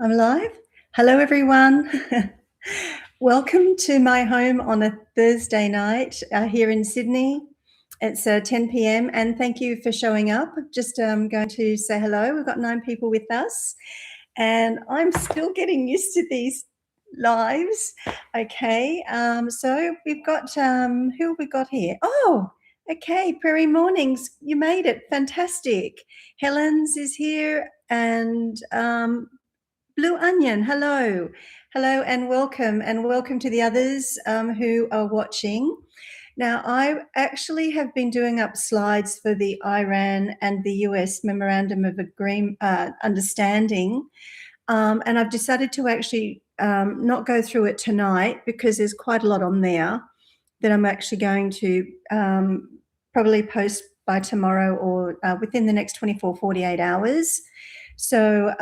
I'm live. Hello, everyone. Welcome to my home on a Thursday night here in Sydney. It's 10 p.m. and thank you for showing up. Just going to say hello. We've got 9 people with us and I'm still getting used to these lives. Okay, so we've got, who have we got here? Oh, okay, Prairie Mornings, you made it. Fantastic. Helen's is here and Blue Onion, hello. Hello and welcome to the others who are watching. Now, I actually have been doing up slides for the Iran and the US Memorandum of Understanding, and I've decided to actually not go through it tonight because there's quite a lot on there that I'm actually going to probably post by tomorrow or within the next 24, 48 hours. So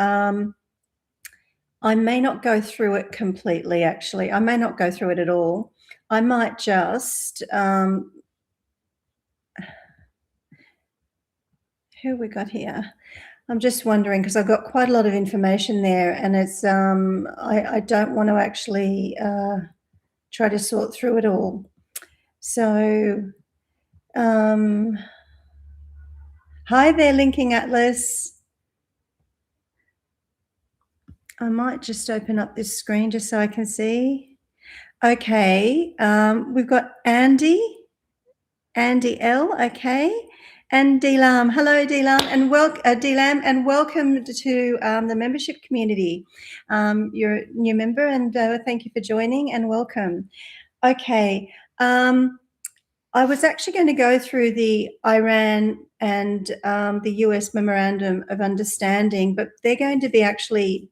I may not go through it completely, actually. I may not go through it at all. I might just, who have we got here? I'm just wondering because I've got quite a lot of information there and it's, I don't want to actually try to sort through it all. So, hi there, Linking Atlas. I might just open up this screen just so I can see. Okay, we've got Andy L, okay, and Delam. Hello, Delam, and welcome to the membership community. You're a new member, and thank you for joining and welcome. Okay, I was actually going to go through the Iran and the US Memorandum of Understanding, but they're going to be actually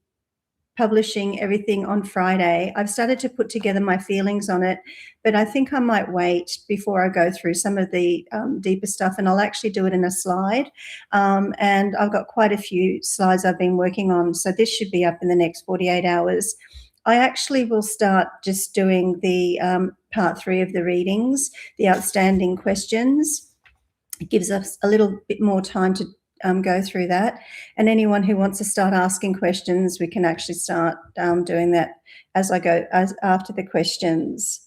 publishing everything on Friday. I've started to put together my feelings on it, but I think I might wait before I go through some of the deeper stuff, and I'll actually do it in a slide. And I've got quite a few slides I've been working on, so this should be up in the next 48 hours. I actually will start just doing the part 3 of the readings, the outstanding questions. It gives us a little bit more time to go through that, and anyone who wants to start asking questions, we can actually start doing that as I go after the questions.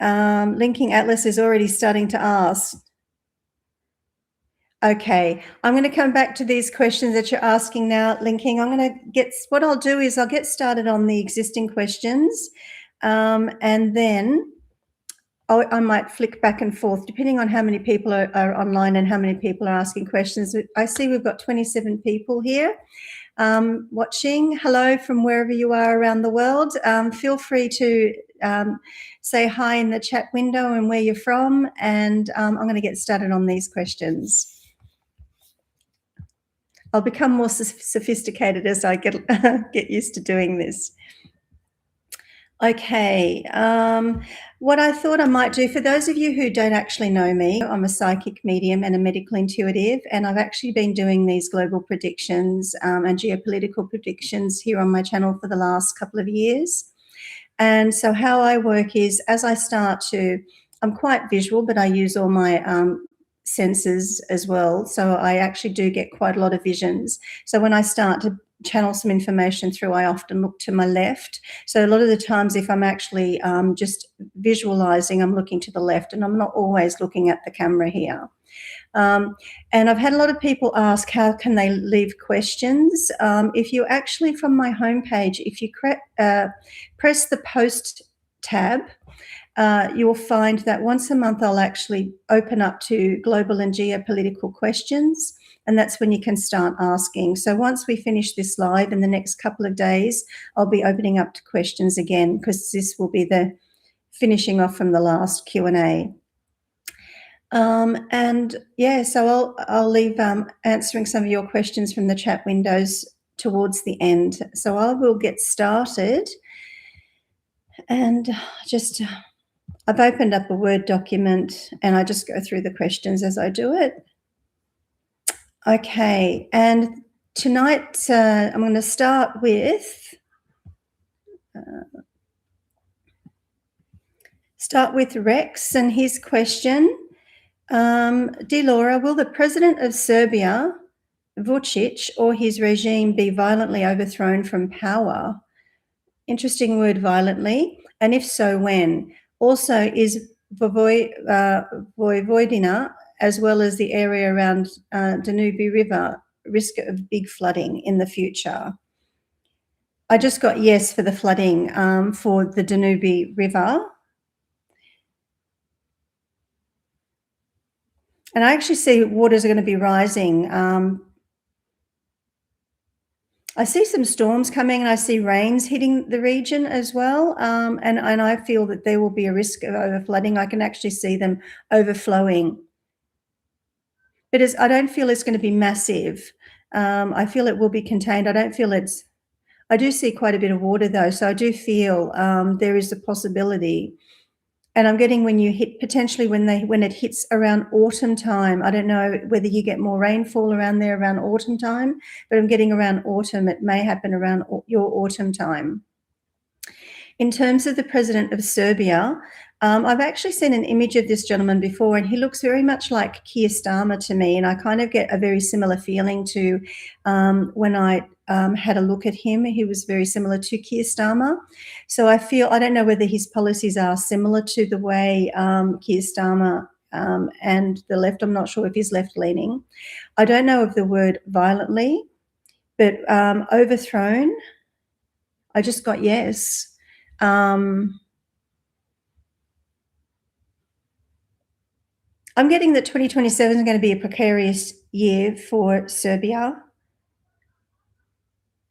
Linking Atlas is already starting to ask. Okay, I'm going to come back to these questions that you're asking now, Linking. What I'll do is I'll get started on the existing questions, and then I might flick back and forth depending on how many people are online and how many people are asking questions. I see we've got 27 people here watching. Hello from wherever you are around the world. Feel free to say hi in the chat window and where you're from, and I'm going to get started on these questions. I'll become more sophisticated as I get used to doing this. Okay, what I thought I might do, for those of you who don't actually know me, I'm a psychic medium and a medical intuitive, and I've actually been doing these global predictions and geopolitical predictions here on my channel for the last couple of years. And so how I work is, as I start to, I'm quite visual, but I use all my senses as well. So I actually do get quite a lot of visions. So when I start to channel some information through, I often look to my left. So a lot of the times if I'm actually just visualizing, I'm looking to the left, and I'm not always looking at the camera here. And I've had a lot of people ask, how can they leave questions? If you actually, from my homepage, if you press the post tab, you will find that once a month I'll actually open up to global and geopolitical questions, and that's when you can start asking. So once we finish this live in the next couple of days, I'll be opening up to questions again, because this will be the finishing off from the last Q&A. And yeah, so I'll leave answering some of your questions from the chat windows towards the end. So I will get started, and just I've opened up a Word document and I just go through the questions as I do it. Okay, and tonight I'm going to start with Rex and his question. Dear Laura, will the President of Serbia Vučić or his regime be violently overthrown from power? Interesting word, violently. And if so, when? Also, is Vojvodina, as well as the area around Danube River, risk of big flooding in the future? I just got yes for the flooding for the Danube River. And I actually see waters are going to be rising. I see some storms coming and I see rains hitting the region as well. And I feel that there will be a risk of overflooding. I can actually see them overflowing. But I don't feel it's going to be massive. I feel it will be contained. I don't feel I do see quite a bit of water though. So I do feel there is a possibility. And I'm getting when you hit potentially when it hits around autumn time. I don't know whether you get more rainfall around there around autumn time, but I'm getting around autumn. It may happen around your autumn time. In terms of the president of Serbia, I've actually seen an image of this gentleman before, and he looks very much like Keir Starmer to me, and I kind of get a very similar feeling to when I had a look at him. He was very similar to Keir Starmer. So I don't know whether his policies are similar to the way Keir Starmer and the left. I'm not sure if he's left-leaning. I don't know of the word violently, but overthrown, I just got yes. I'm getting that 2027 is going to be a precarious year for Serbia.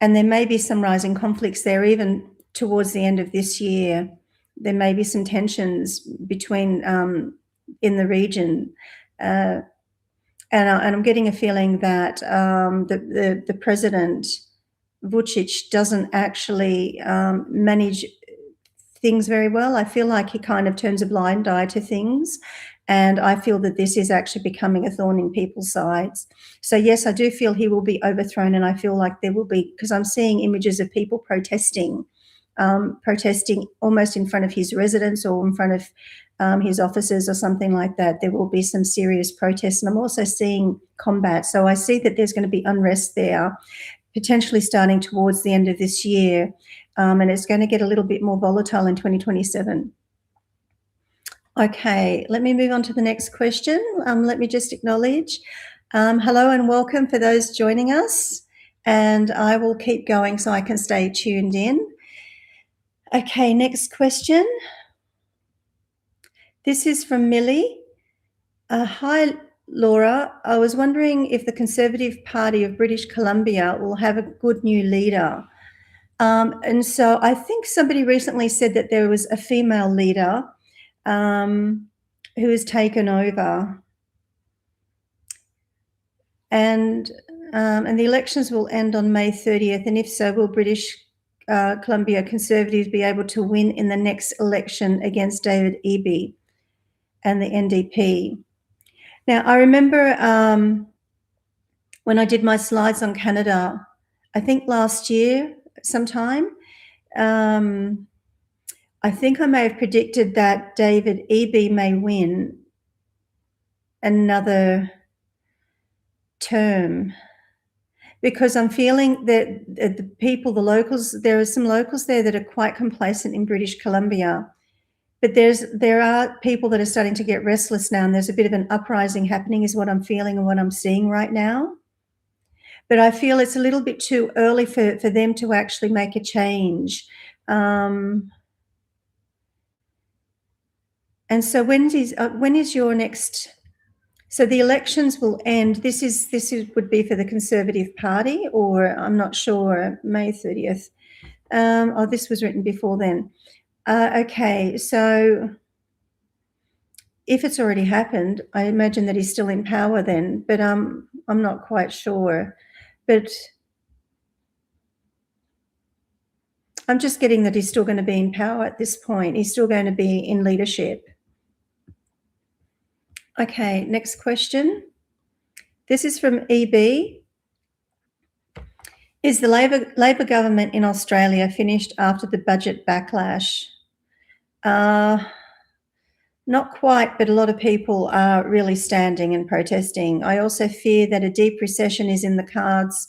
And there may be some rising conflicts there, even towards the end of this year. There may be some tensions between in the region. And I'm getting a feeling that the president, Vučić, doesn't actually manage things very well. I feel like he kind of turns a blind eye to things. And I feel that this is actually becoming a thorn in people's sides. So yes, I do feel he will be overthrown, and I feel like there will be, because I'm seeing images of people protesting almost in front of his residence or in front of his offices or something like that. There will be some serious protests, and I'm also seeing combat. So I see that there's going to be unrest there, potentially starting towards the end of this year, and it's going to get a little bit more volatile in 2027. Okay, let me move on to the next question. Let me just acknowledge. Hello and welcome for those joining us, and I will keep going so I can stay tuned in. Okay, next question. This is from Millie. Hi, Laura. I was wondering if the Conservative Party of British Columbia will have a good new leader. And so I think somebody recently said that there was a female leader who has taken over, and the elections will end on May 30th. And if so, will British Columbia Conservatives be able to win in the next election against David Eby and the NDP? Now, I remember when I did my slides on Canada, I think last year sometime, I think I may have predicted that David Eby may win another term, because I'm feeling that the people, the locals, there are some locals there that are quite complacent in British Columbia, but there are people that are starting to get restless now, and there's a bit of an uprising happening is what I'm feeling and what I'm seeing right now. But I feel it's a little bit too early for them to actually make a change. And so when is your next? So the elections will end. This would be for the Conservative Party, or I'm not sure. May 30th. Oh, this was written before then. Okay, so if it's already happened, I imagine that he's still in power then. But I'm not quite sure. But I'm just getting that he's still going to be in power at this point. He's still going to be in leadership. Okay, next question. This is from EB. Is the Labor government in Australia finished after the budget backlash? Not Not quite, but a lot of people are really standing and protesting. I also fear that a deep recession is in the cards,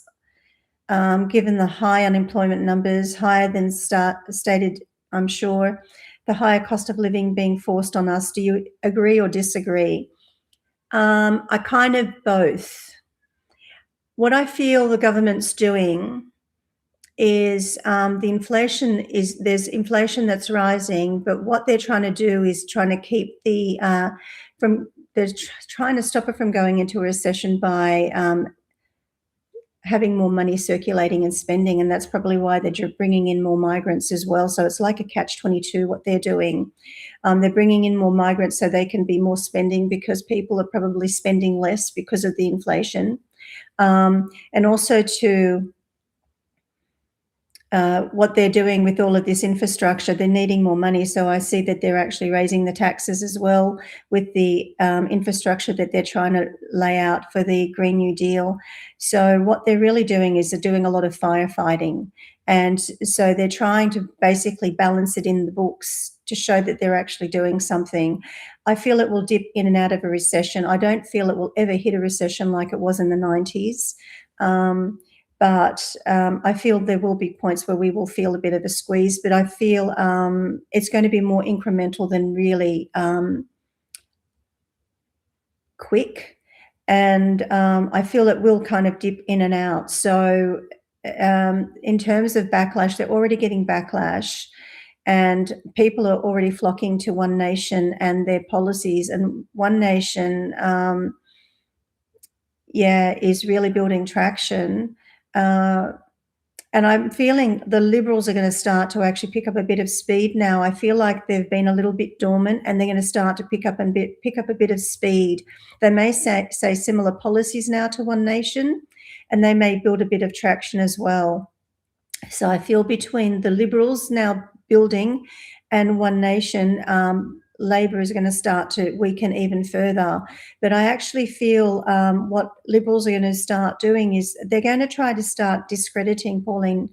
given the high unemployment numbers, higher than stated, I'm sure, the higher cost of living being forced on us. Do you agree or disagree? I kind of both. What I feel the government's doing is there's inflation that's rising, but what they're trying to do is trying to keep trying to stop it from going into a recession by having more money circulating and spending, and that's probably why they're bringing in more migrants as well. So it's like a catch-22 what they're doing. They're bringing in more migrants so they can be more spending, because people are probably spending less because of the inflation, and also to what they're doing with all of this infrastructure, they're needing more money. So I see that they're actually raising the taxes as well with the infrastructure that they're trying to lay out for the Green New Deal. So what they're really doing is they're doing a lot of firefighting. And so they're trying to basically balance it in the books to show that they're actually doing something. I feel it will dip in and out of a recession. I don't feel it will ever hit a recession like it was in the 90s. But I feel there will be points where we will feel a bit of a squeeze, but I feel it's going to be more incremental than really quick. And I feel it will kind of dip in and out. So in terms of backlash, they're already getting backlash, and people are already flocking to One Nation and their policies. And One Nation, is really building traction. And I'm feeling the Liberals are going to start to actually pick up a bit of speed now. I feel like they've been a little bit dormant, and they're going to start to pick up a bit of speed. They may say similar policies now to One Nation, and they may build a bit of traction as well. So I feel between the Liberals now building and One Nation, Labor is going to start to weaken even further. But I actually feel what Liberals are going to start doing is they're going to try to start discrediting Pauline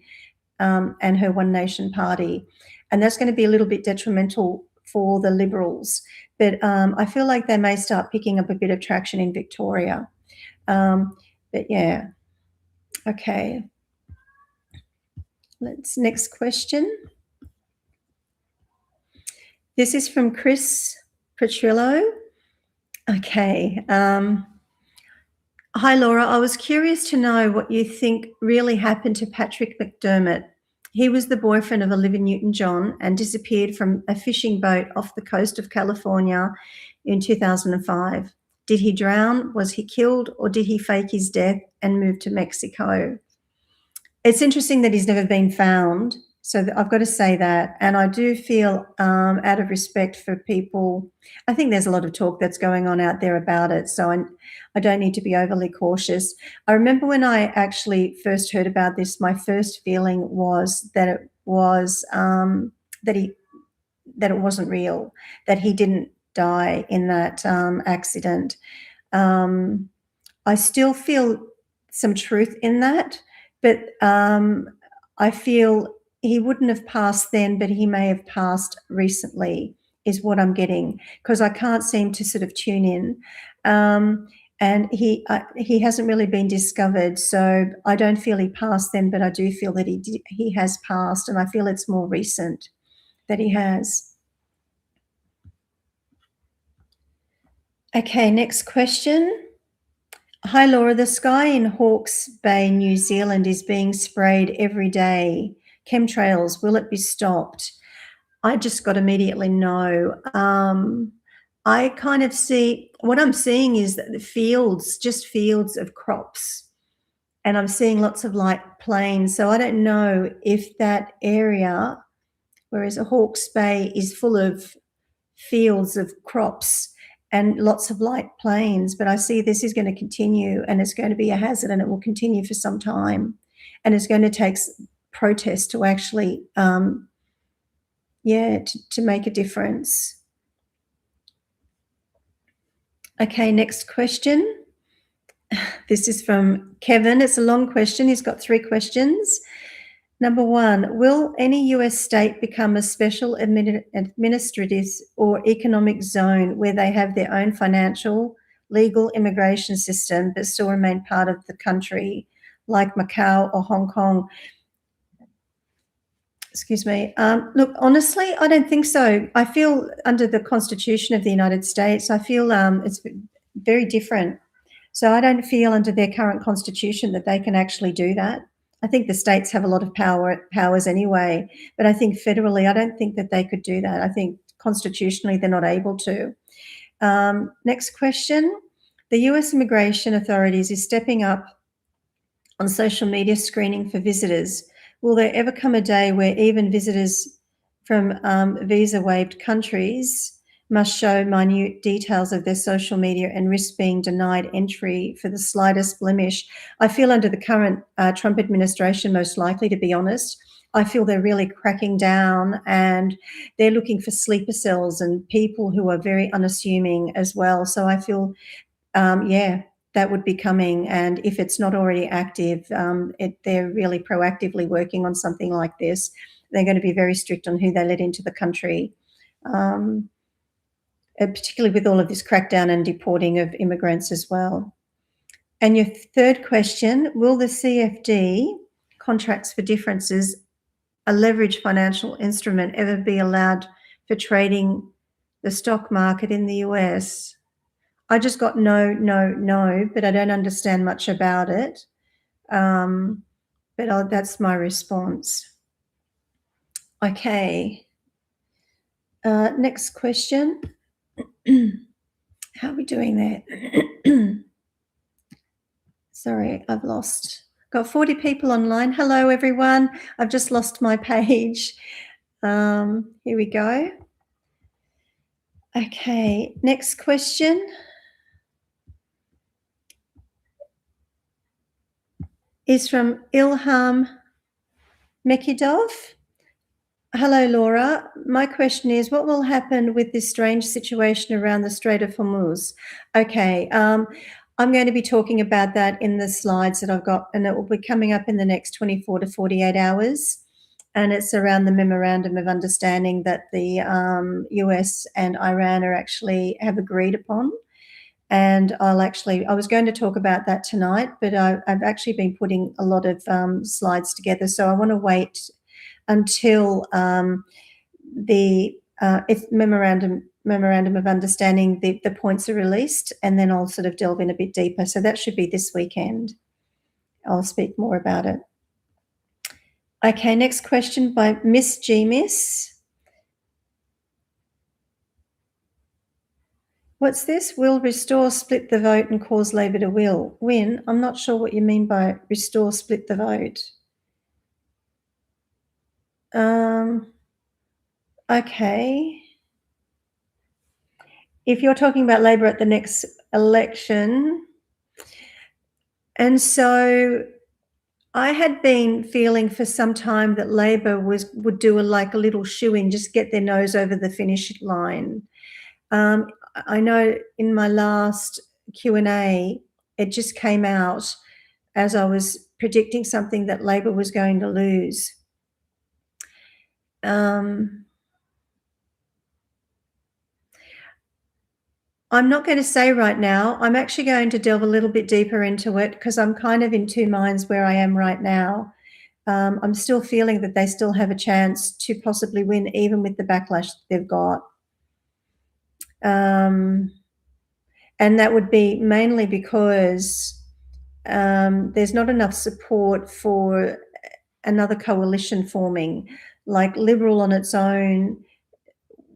and her One Nation party. And that's going to be a little bit detrimental for the Liberals. But I feel like they may start picking up a bit of traction in Victoria. But yeah, okay. Next question. This is from Chris Petrillo. Okay. Hi, Laura. I was curious to know what you think really happened to Patrick McDermott. He was the boyfriend of Olivia Newton-John and disappeared from a fishing boat off the coast of California in 2005. Did he drown? Was he killed? Or did he fake his death and move to Mexico? It's interesting that he's never been found. So I've got to say that. And I do feel, out of respect for people, I think there's a lot of talk that's going on out there about it. So I don't need to be overly cautious. I remember when I actually first heard about this, my first feeling was that it was that it wasn't real, that he didn't die in that accident. I still feel some truth in that, but I feel he wouldn't have passed then, but he may have passed recently, is what I'm getting, because I can't seem to sort of tune in. And he hasn't really been discovered, so I don't feel he passed then, but I do feel that he has passed, and I feel it's more recent that he has. Okay, next question. Hi, Laura. The sky in Hawke's Bay, New Zealand is being sprayed every day. Chemtrails, will it be stopped? I just got immediately no. I kind of see, what I'm seeing is that the fields, just fields of crops, and I'm seeing lots of light plains. So I don't know if that area, whereas Hawke's Bay is full of fields of crops and lots of light plains, but I see this is going to continue, and it's going to be a hazard, and it will continue for some time, and it's going to take protest to actually, to make a difference. Okay, next question. This is from Kevin. It's a long question. He's got 3 questions. Number 1, will any US state become a special administrative or economic zone where they have their own financial, legal immigration system but still remain part of the country, like Macau or Hong Kong? Excuse me. Look, honestly, I don't think so. I feel under the Constitution of the United States, I feel it's very different. So I don't feel under their current constitution that they can actually do that. I think the states have a lot of powers anyway, but I think federally, I don't think that they could do that. I think constitutionally, they're not able to. Next question. The US immigration authorities is stepping up on social media screening for visitors. Will there ever come a day where even visitors from visa-waived countries must show minute details of their social media and risk being denied entry for the slightest blemish? I feel under the current Trump administration, most likely, to be honest, I feel they're really cracking down and they're looking for sleeper cells and people who are very unassuming as well. So I feel, yeah, that would be coming. And if it's not already active, they're really proactively working on something like this. They're going to be very strict on who they let into the country, particularly with all of this crackdown and deporting of immigrants as well. And your third question, will the CFD, contracts for differences, a leveraged financial instrument, ever be allowed for trading the stock market in the US? I just got no, but I don't understand much about it. But that's my response. Okay. Next question. How are we doing there? Sorry, I've got 40 people online. Hello, everyone. I've just lost my page. Here we go. Okay, next question. Is from Ilham Mekidov. Hello, Laura. My question is, what will happen with this strange situation around the Strait of Hormuz? Okay, I'm going to be talking about that in the slides that I've got, and it will be coming up in the next 24 to 48 hours. And it's around the Memorandum of Understanding that the US and Iran have agreed upon. And I was going to talk about that tonight, but I've actually been putting a lot of slides together. So I want to wait until if Memorandum of Understanding, the points are released, and then I'll sort of delve in a bit deeper. So that should be this weekend. I'll speak more about it. Okay, next question by Miss G. Miss. What's this? Will restore split the vote and cause Labor to win? I'm not sure what you mean by restore split the vote. Okay. If you're talking about Labor at the next election, and so I had been feeling for some time that Labor would do a little shoe-in, just get their nose over the finish line. I know in my last Q&A, it just came out as I was predicting something that Labor was going to lose. I'm not going to say right now. I'm actually going to delve a little bit deeper into it because I'm kind of in two minds where I am right now. I'm still feeling that they still have a chance to possibly win, even with the backlash they've got. And that would be mainly because there's not enough support for another coalition forming, like Liberal on its own,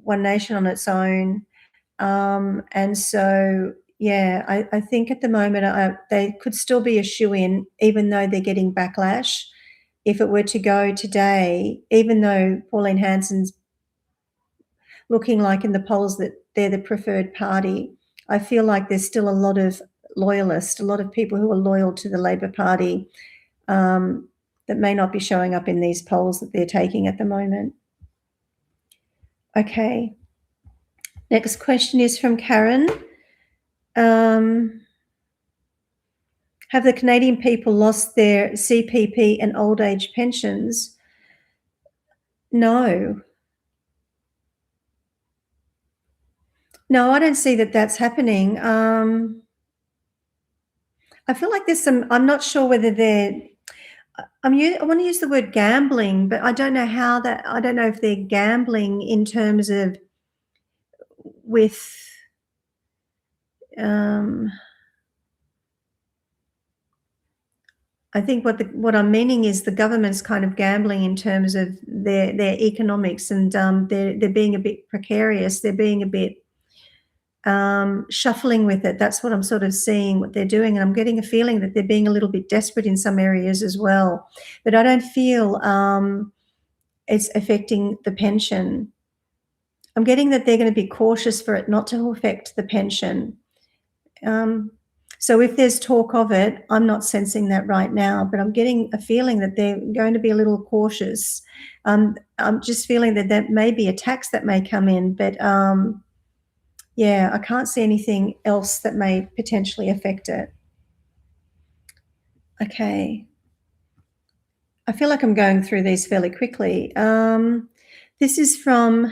One Nation on its own. And so, yeah, I think at the moment they could still be a shoe-in, even though they're getting backlash. If it were to go today, even though Pauline Hanson's looking like in the polls that they're the preferred party, I feel like there's still a lot of loyalists, a lot of people who are loyal to the Labor Party that may not be showing up in these polls that they're taking at the moment. Okay. Next question is from Karen. Have the Canadian people lost their CPP and old age pensions? No. No, I don't see that that's happening. I feel like there's some I'm not sure whether they're I wanna use the word gambling, but I don't know how that I don't know if they're gambling in terms of with, um I think what I'm meaning is the government's kind of gambling in terms of their economics and, they're being a bit precarious. They're being a bit, shuffling with it. That's what I'm sort of seeing what they're doing, and I'm getting a feeling that they're being a little bit desperate in some areas as well. But I don't feel, it's affecting the pension. I'm getting that they're gonna be cautious for it not to affect the pension. Um, so if there's talk of it, I'm not sensing that right now, but I'm getting a feeling that they're going to be a little cautious. I'm just feeling that that may be a tax that may come in, but yeah, I can't see anything else that may potentially affect it. Okay. I feel like I'm going through these fairly quickly. This is from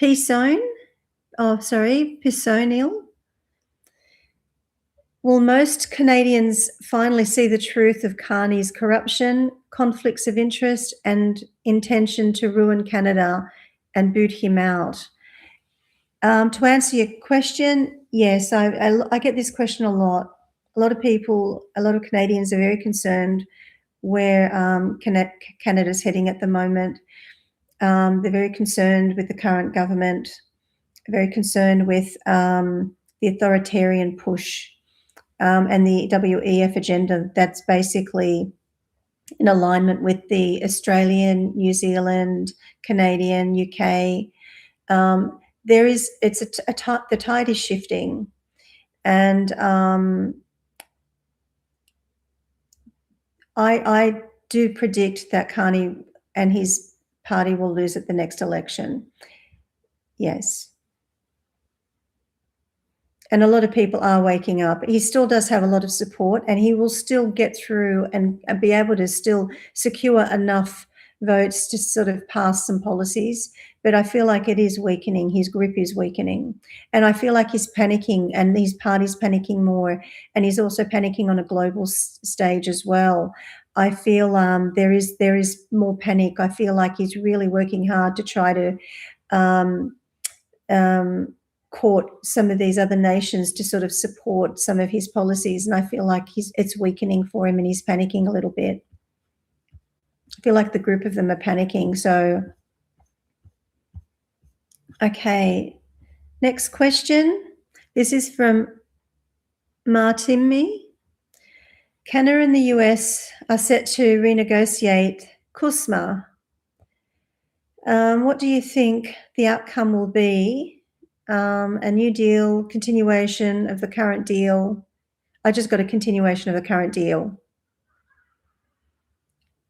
Pisone. Oh, sorry, Pisonil. Will most Canadians finally see the truth of Carney's corruption, conflicts of interest, and intention to ruin Canada and boot him out? To answer your question, yes, I get this question a lot. A lot of people, a lot of Canadians are very concerned where Canada's heading at the moment. They're very concerned with the current government, very concerned with the authoritarian push and the WEF agenda that's basically in alignment with the Australian, New Zealand, Canadian, UK. The tide is shifting, and I do predict that Carney and his party will lose at the next election. Yes. And a lot of people are waking up. He still does have a lot of support, and he will still get through and be able to still secure enough votes to sort of pass some policies. But I feel like it is weakening. His grip is weakening. And I feel like he's panicking, and his party's panicking more. And he's also panicking on a global stage as well. I feel there is more panic. I feel like he's really working hard to try to um, court some of these other nations to sort of support some of his policies, and I feel like it's weakening for him and he's panicking a little bit. I feel like the group of them are panicking, so okay. Next question. This is from Martimi. Canada and the US are set to renegotiate CUSMA. What do you think the outcome will be? A new deal, continuation of the current deal. I just got a continuation of the current deal.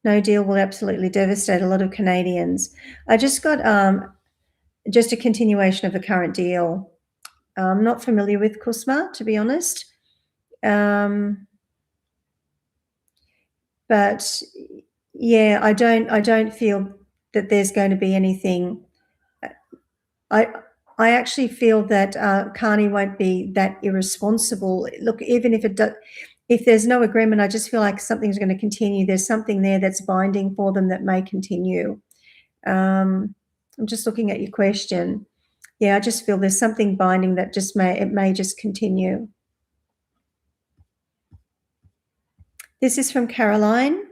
No deal will absolutely devastate a lot of Canadians. I just got just a continuation of the current deal. I'm not familiar with CUSMA, to be honest. But yeah, I don't feel that there's going to be anything. I actually feel that Carney won't be that irresponsible. Look, even if there's no agreement, I just feel like something's going to continue. There's something there that's binding for them that may continue. I'm just looking at your question. Yeah, I just feel there's something binding that may just continue. This is from Caroline.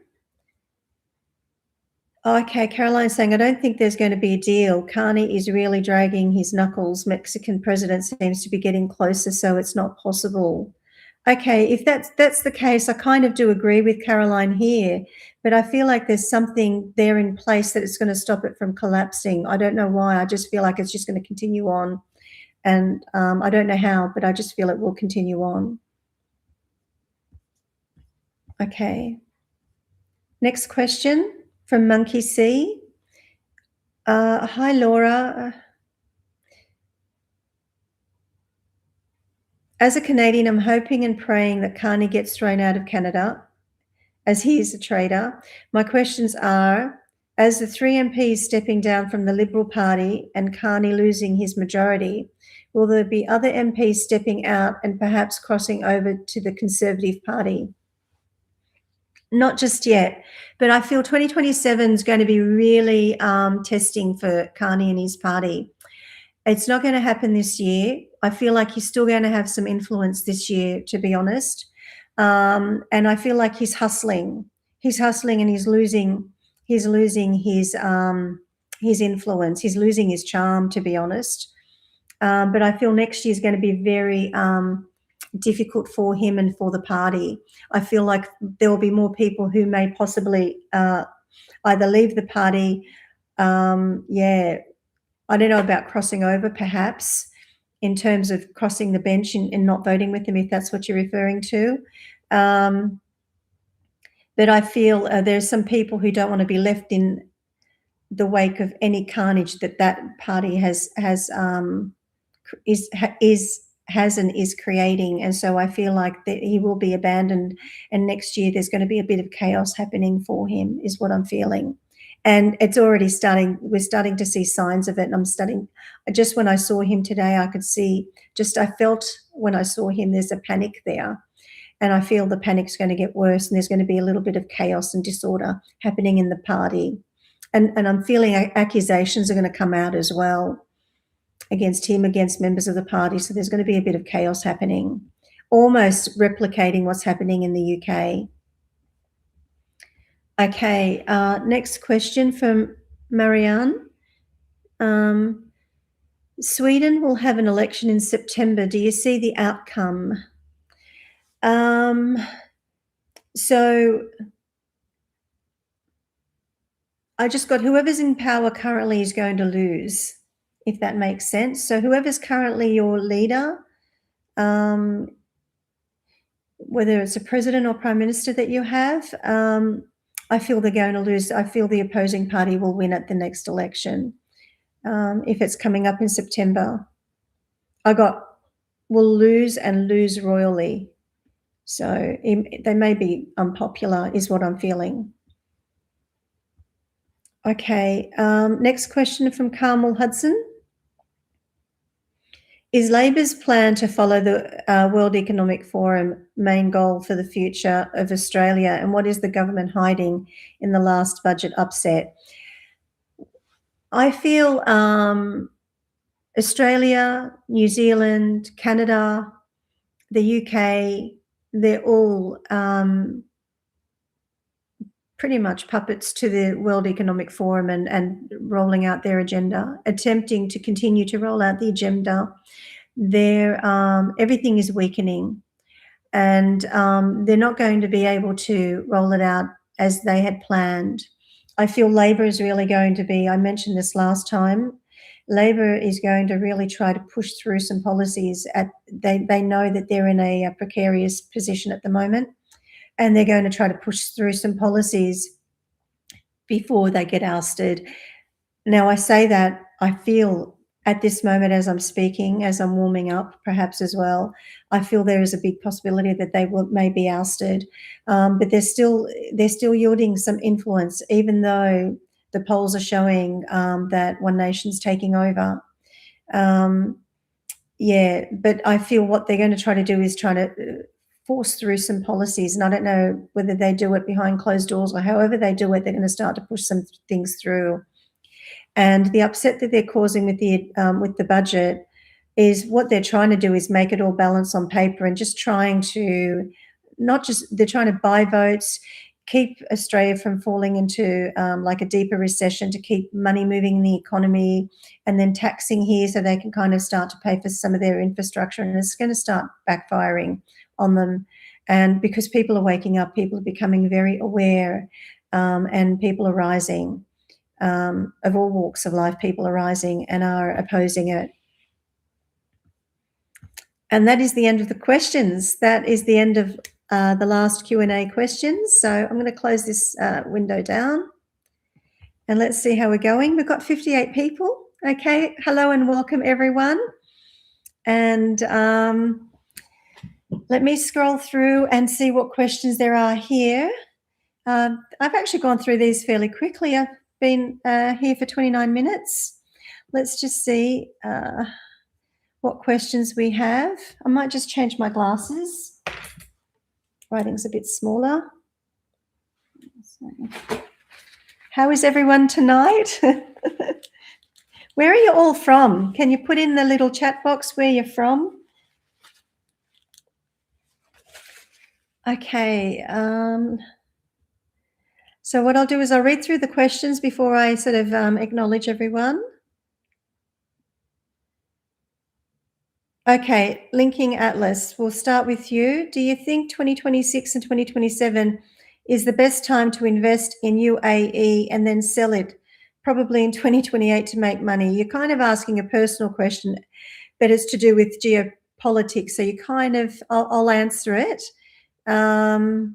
Okay, Caroline's saying, I don't think there's going to be a deal. Carney is really dragging his knuckles. Mexican president seems to be getting closer, so it's not possible. Okay, if that's the case, I kind of do agree with Caroline here, but I feel like there's something there in place that is going to stop it from collapsing. I don't know why. I just feel like it's just going to continue on, and I don't know how, but I just feel it will continue on. Okay. Next question from Monkey C. Hi, Laura. As a Canadian, I'm hoping and praying that Carney gets thrown out of Canada, as he is a traitor. My questions are, As the 3 MPs stepping down from the Liberal Party and Carney losing his majority, will there be other MPs stepping out and perhaps crossing over to the Conservative Party? Not just yet, but I feel 2027 is going to be really testing for Carney and his party. It's not going to happen this year. I feel like he's still going to have some influence this year, to be honest. And I feel like he's hustling. He's hustling and he's losing his influence. He's losing his charm, to be honest. But I feel next year is going to be very difficult for him and for the party. I feel like there will be more people who may possibly either leave the party. I don't know about crossing over, perhaps, in terms of crossing the bench and not voting with him, if that's what you're referring to. But I feel there's some people who don't want to be left in the wake of any carnage that party has and is creating. And so I feel like that he will be abandoned, and next year there's going to be a bit of chaos happening for him, is what I'm feeling. And it's already starting. We're starting to see signs of it. And just when I saw him today, I felt when I saw him, there's a panic there. And I feel the panic's going to get worse, and there's going to be a little bit of chaos and disorder happening in the party. And I'm feeling accusations are going to come out as well against him, against members of the party. So there's going to be a bit of chaos happening, almost replicating what's happening in the UK. Okay, next question from Marianne. Sweden will have an election in September. Do you see the outcome? So I just got whoever's in power currently is going to lose, if that makes sense. So whoever's currently your leader, whether it's a president or prime minister that you have, I feel they're going to lose. I feel the opposing party will win at the next election, if it's coming up in September. Will lose and lose royally. So they may be unpopular, is what I'm feeling. Okay, next question from Carmel Hudson. Is Labor's plan to follow the World Economic Forum main goal for the future of Australia, and what is the government hiding in the last budget upset? I feel Australia, New Zealand, Canada, the UK, they're all pretty much puppets to the World Economic Forum and rolling out their agenda, attempting to continue to roll out the agenda. Everything is weakening, and they're not going to be able to roll it out as they had planned. I feel Labor is really going to be, I mentioned this last time, Labor is going to really try to push through some policies. They know that they're in a precarious position at the moment, and they're going to try to push through some policies before they get ousted. Now, I say that, I feel at this moment as I'm speaking, as I'm warming up perhaps as well, I feel there is a big possibility that they may be ousted. But they're still yielding some influence, even though the polls are showing that One Nation's taking over. But I feel what they're going to try to do is try to force through some policies, and I don't know whether they do it behind closed doors or however they do it, they're going to start to push some things through. And the upset that they're causing with the budget is what they're trying to do is make it all balance on paper, and just trying to they're trying to buy votes, keep Australia from falling into like a deeper recession, to keep money moving in the economy, and then taxing here so they can kind of start to pay for some of their infrastructure, and it's going to start backfiring on them. And because people are waking up, people are becoming very aware, and people are rising, of all walks of life, people are rising and are opposing it. And that is the end of the questions. That is the end of the last Q&A questions. So I'm going to close this window down, and let's see how we're going. We've got 58 people. Okay, hello and welcome everyone. And let me scroll through and see what questions there are here. I've actually gone through these fairly quickly. been here for 29 minutes. Let's just see what questions we have. I might just change my glasses. Writing's a bit smaller. How is everyone tonight? Where are you all from? Can you put in the little chat box where you're from? Okay. So what I'll do is I'll read through the questions before I sort of acknowledge everyone. Okay, Linking Atlas, we'll start with you. Do you think 2026 and 2027 is the best time to invest in UAE and then sell it, probably in 2028 to make money? You're kind of asking a personal question, but it's to do with geopolitics. So you kind of, I'll answer it. I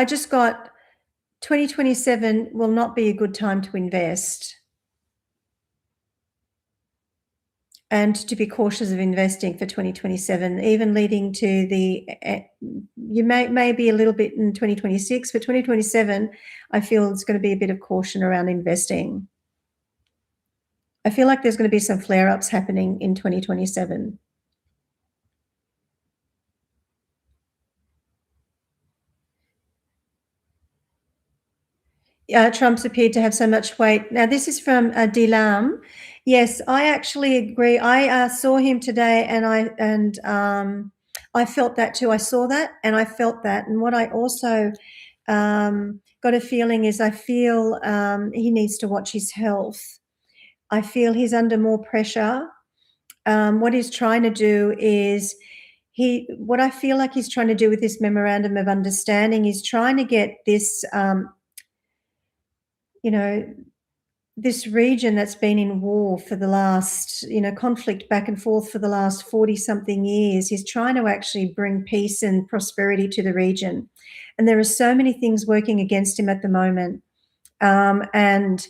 just got 2027 will not be a good time to invest. And to be cautious of investing for 2027, even leading to the, you may be a little bit in 2026, but 2027, I feel it's going to be a bit of caution around investing. I feel like there's going to be some flare-ups happening in 2027. Trump's appeared to have so much weight. Now, this is from Dilam. Yes, I actually agree. I saw him today, and I felt that too. I saw that, and I felt that. And what I also got a feeling is I feel he needs to watch his health. I feel he's under more pressure. What he's trying to do is what I feel like he's trying to do with this Memorandum of Understanding is trying to get this this region that's been in war for the last, conflict back and forth for the last 40-something years, he's trying to actually bring peace and prosperity to the region. And there are so many things working against him at the moment. And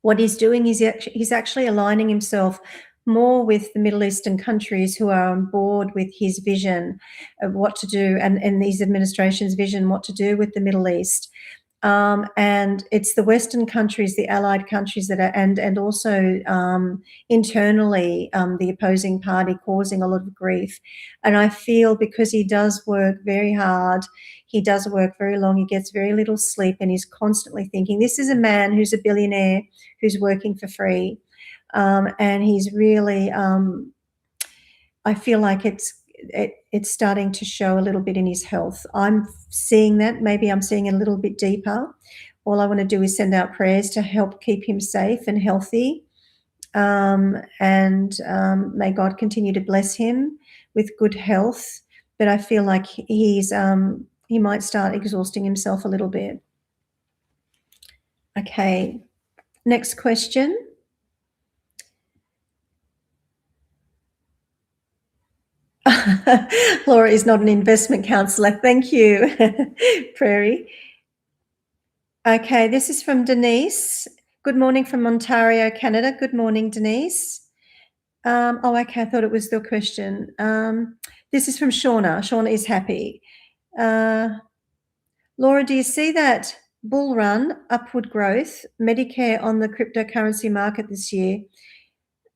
what he's doing is he's actually aligning himself more with the Middle Eastern countries who are on board with his vision of what to do and his administration's vision, what to do with the Middle East. And it's the Western countries, the allied countries that are, and also internally the opposing party causing a lot of grief. And I feel because he does work very hard, he does work very long, he gets very little sleep, and he's constantly thinking. This is a man who's a billionaire who's working for free. And he's really, I feel like it's starting to show a little bit in his health. I'm seeing that. Maybe I'm seeing it a little bit deeper. All I want to do is send out prayers to help keep him safe and healthy. And may God continue to bless him with good health. But I feel like he might start exhausting himself a little bit. Okay, next question. Laura is not an investment counsellor. Thank you, Prairie. Okay, this is from Denise. Good morning from Ontario, Canada. Good morning, Denise. Okay, I thought it was the question. This is from Shauna. Shauna is happy. Laura, do you see that bull run, upward growth, Medicare on the cryptocurrency market this year?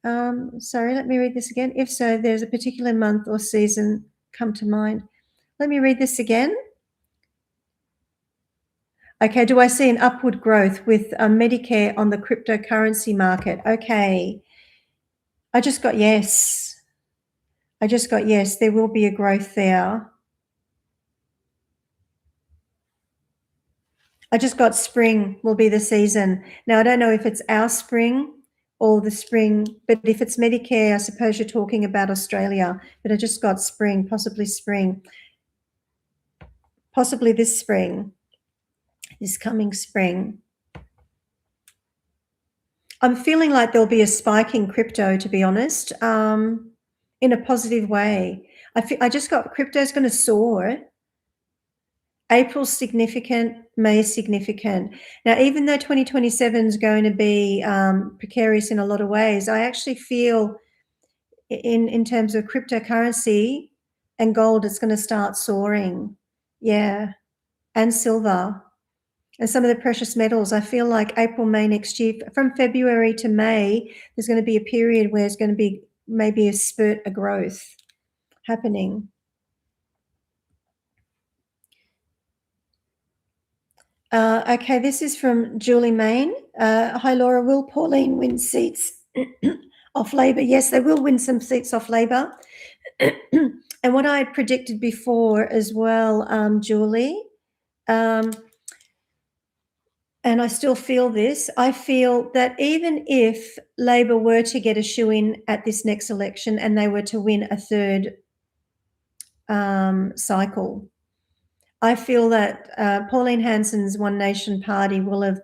Sorry, let me read this again. If so, there's a particular month or season come to mind. Let me read this again. Okay, do I see an upward growth with Medicare on the cryptocurrency market? Okay, I just got yes. I just got yes, there will be a growth there. I just got spring will be the season. Now, I don't know if it's our spring or the spring, but if it's Medicare, I suppose you're talking about Australia, but I just got spring, possibly this spring, this coming spring. I'm feeling like there'll be a spike in crypto, to be honest, in a positive way. I just got crypto's going to soar. April's significant, May's significant. Now, even though 2027 is going to be precarious in a lot of ways, I actually feel in terms of cryptocurrency and gold, it's going to start soaring. Yeah. and silver and some of the precious metals. I feel like April, May next year, from February to May, there's going to be a period where there's going to be maybe a spurt of growth happening. Okay, this is from Julie Main. Hi, Laura. Will Pauline win seats off Labor? Yes, they will win some seats off Labor. And what I had predicted before as well, Julie, and I still feel this, I feel that even if Labor were to get a shoe-in at this next election and they were to win a third cycle, I feel that Pauline Hanson's One Nation Party will have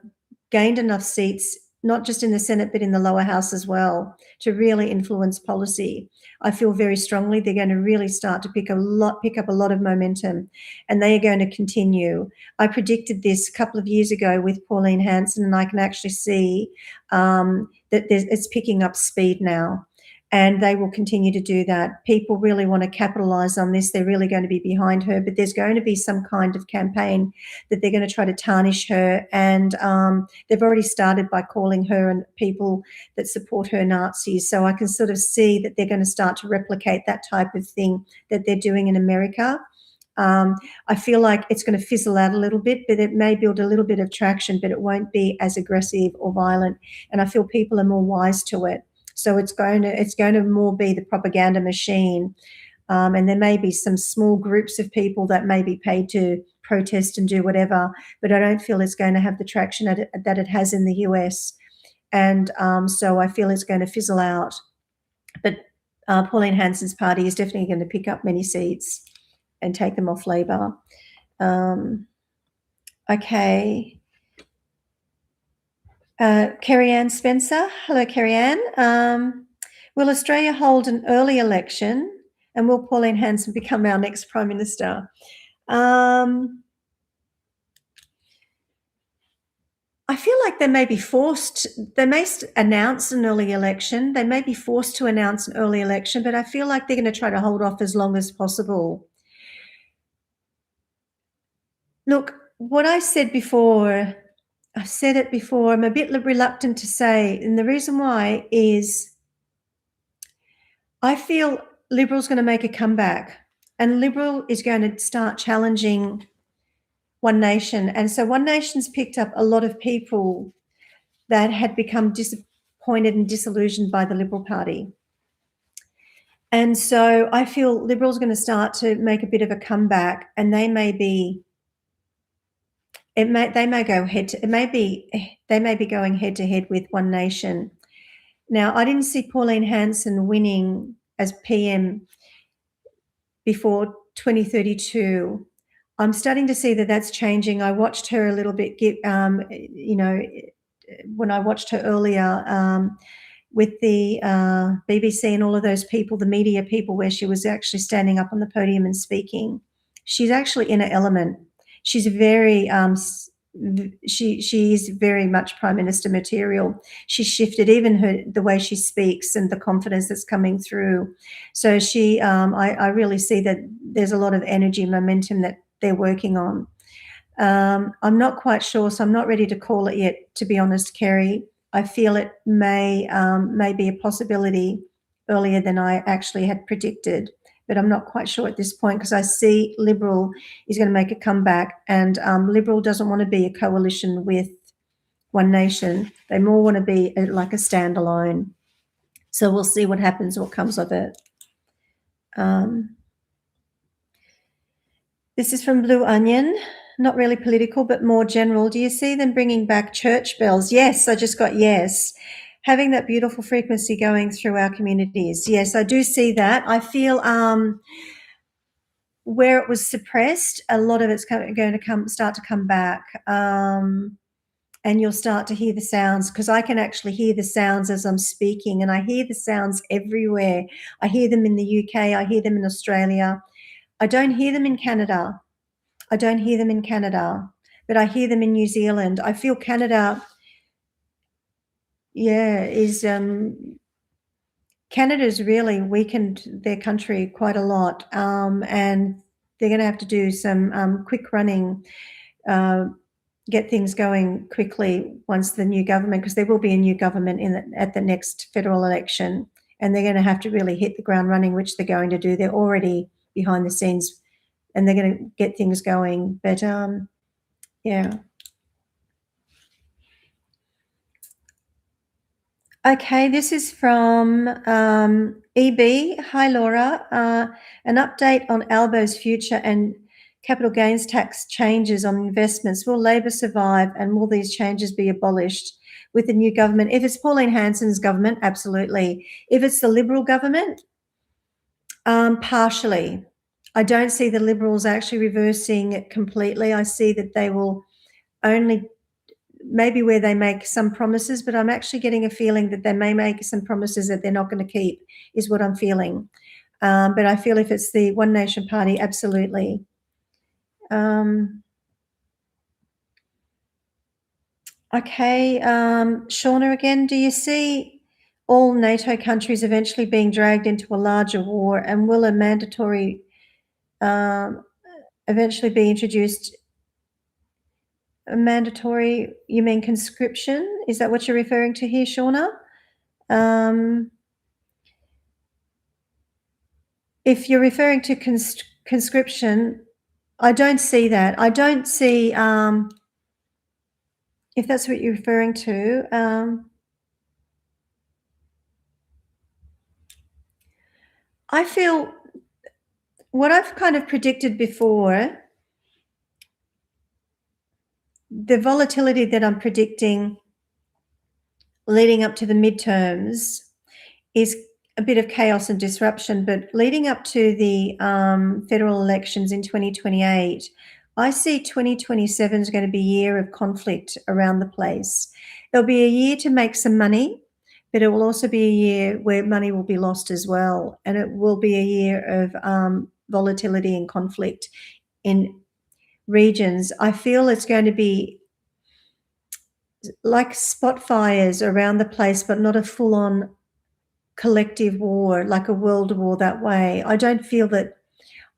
gained enough seats, not just in the Senate, but in the lower house as well, to really influence policy. I feel very strongly they're going to really start to pick up a lot of momentum, and they are going to continue. I predicted this a couple of years ago with Pauline Hanson, and I can actually see that it's picking up speed now. And they will continue to do that. People really want to capitalise on this. They're really going to be behind her, but there's going to be some kind of campaign that they're going to try to tarnish her. And they've already started by calling her and people that support her Nazis. So I can sort of see that they're going to start to replicate that type of thing that they're doing in America. I feel like it's going to fizzle out a little bit, but it may build a little bit of traction, but it won't be as aggressive or violent. And I feel people are more wise to it. So it's going to more be the propaganda machine. And there may be some small groups of people that may be paid to protest and do whatever, but I don't feel it's going to have the traction that it has in the US. And so I feel it's going to fizzle out. But Pauline Hanson's party is definitely going to pick up many seats and take them off Labor. Okay. Kerry Ann Spencer. Hello, Kerry Ann. Will Australia hold an early election, and will Pauline Hanson become our next Prime Minister? I feel like they may be forced, they may announce an early election. They may be forced to announce an early election, but I feel like they're going to try to hold off as long as possible. Look, what I said before, I've said it before, I'm a bit reluctant to say, and the reason why is I feel Liberal's going to make a comeback, and Liberal is going to start challenging One Nation. And so One Nation's picked up a lot of people that had become disappointed and disillusioned by the Liberal Party. And so I feel Liberal's going to start to make a bit of a comeback, and they may be going head to head with One Nation. Now, I didn't see Pauline Hanson winning as PM before 2032. I'm starting to see that that's changing. I watched her a little bit, when I watched her earlier with the BBC and all of those people, the media people, where she was actually standing up on the podium and speaking. She's actually in her element. She's very she is very much Prime Minister material. She's shifted even the way she speaks and the confidence that's coming through. So I really see that there's a lot of energy, momentum that they're working on. I'm not quite sure, so I'm not ready to call it yet, to be honest, Kerry. I feel it may be a possibility earlier than I actually had predicted, but I'm not quite sure at this point, because I see Liberal is going to make a comeback, and Liberal doesn't want to be a coalition with One Nation. They more want to be like a standalone. So we'll see what happens, what comes of it. This is from Blue Onion. Not really political, but more general. Do you see them bringing back church bells? Yes, I just got yes. Having that beautiful frequency going through our communities. Yes, I do see that. I feel where it was suppressed, a lot of it's going to start to come back. And you'll start to hear the sounds, because I can actually hear the sounds as I'm speaking, and I hear the sounds everywhere. I hear them in the UK. I hear them in Australia. I don't hear them in Canada. But I hear them in New Zealand. I feel Canada, Canada's really weakened their country quite a lot. And They're going to have to do some quick running, get things going quickly once the new government, because there will be a new government at the next federal election, and they're going to have to really hit the ground running, which they're going to do. They're already behind the scenes, and they're going to get things going. But yeah. Okay, this is from EB. Hi, Laura. An update on Albo's future and capital gains tax changes on investments. Will Labor survive, and will these changes be abolished with the new government? If it's Pauline Hanson's government, absolutely. If it's the Liberal government, partially. I don't see the Liberals actually reversing it completely. I see that they will only maybe where they make some promises, but I'm actually getting a feeling that they may make some promises that they're not going to keep, is what I'm feeling. But I feel if it's the One Nation Party, absolutely. Okay, Shauna again, do you see all NATO countries eventually being dragged into a larger war, and will a mandatory eventually be introduced? A mandatory, you mean conscription? Is that what you're referring to here, Shauna? If you're referring to conscription, I don't see that. I don't see, if that's what you're referring to, I feel what I've kind of predicted before, the volatility that I'm predicting leading up to the midterms is a bit of chaos and disruption, but leading up to the federal elections in 2028, I see 2027 is going to be a year of conflict around the place. It'll be a year to make some money, but it will also be a year where money will be lost as well. And it will be a year of volatility and conflict in regions. I feel it's going to be like spot fires around the place, but not a full-on collective war, like a world war that way. I don't feel with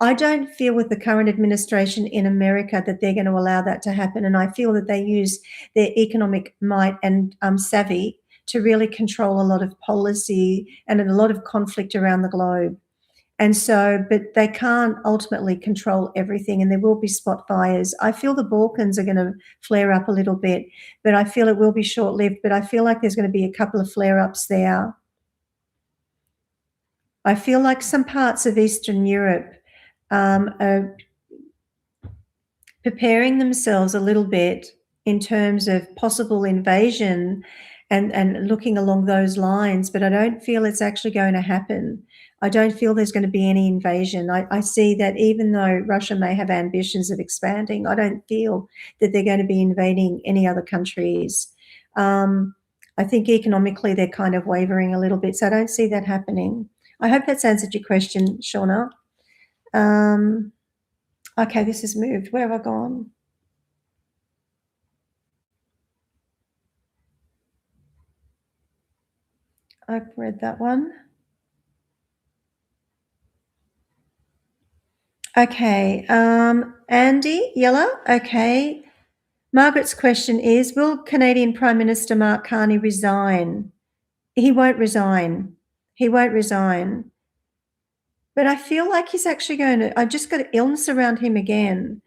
the current administration in America that they're going to allow that to happen. And I feel that they use their economic might and savvy to really control a lot of policy and a lot of conflict around the globe. And so, but they can't ultimately control everything, and there will be spot fires. I feel the Balkans are going to flare up a little bit, but I feel it will be short-lived. But I feel like there's going to be a couple of flare-ups there. I feel like some parts of Eastern Europe are preparing themselves a little bit in terms of possible invasion and looking along those lines, but I don't feel it's actually going to happen. I don't feel there's going to be any invasion. I see that even though Russia may have ambitions of expanding, I don't feel that they're going to be invading any other countries. I think economically they're kind of wavering a little bit, so I don't see that happening. I hope that's answered your question, Shauna. Okay, this has moved. Where have I gone? I've read that one. Okay, Andy Yella, okay. Margaret's question is, will Canadian Prime Minister Mark Carney resign? He won't resign. He won't resign. But I feel like he's actually going to, I just got illness around him again.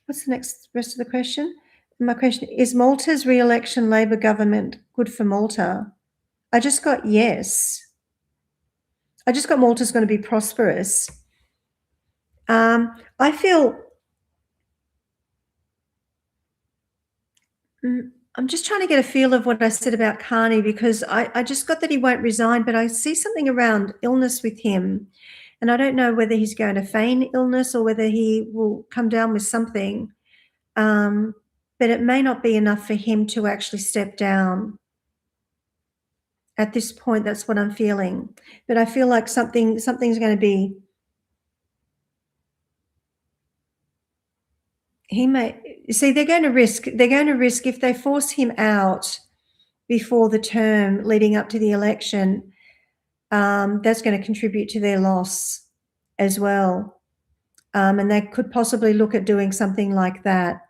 What's the next rest of the question? My question is, Malta's re-election Labor government good for Malta? I just got yes. I just got Malta's going to be prosperous. I feel I'm just trying to get a feel of what I said about Carney, because I just got that he won't resign, but I see something around illness with him. And I don't know whether he's going to feign illness or whether he will come down with something. But it may not be enough for him to actually step down. At this point, that's what I'm feeling. But I feel like something's going to be. He may see. They're going to risk if they force him out before the term leading up to the election. that's going to contribute to their loss as well. And they could possibly look at doing something like that,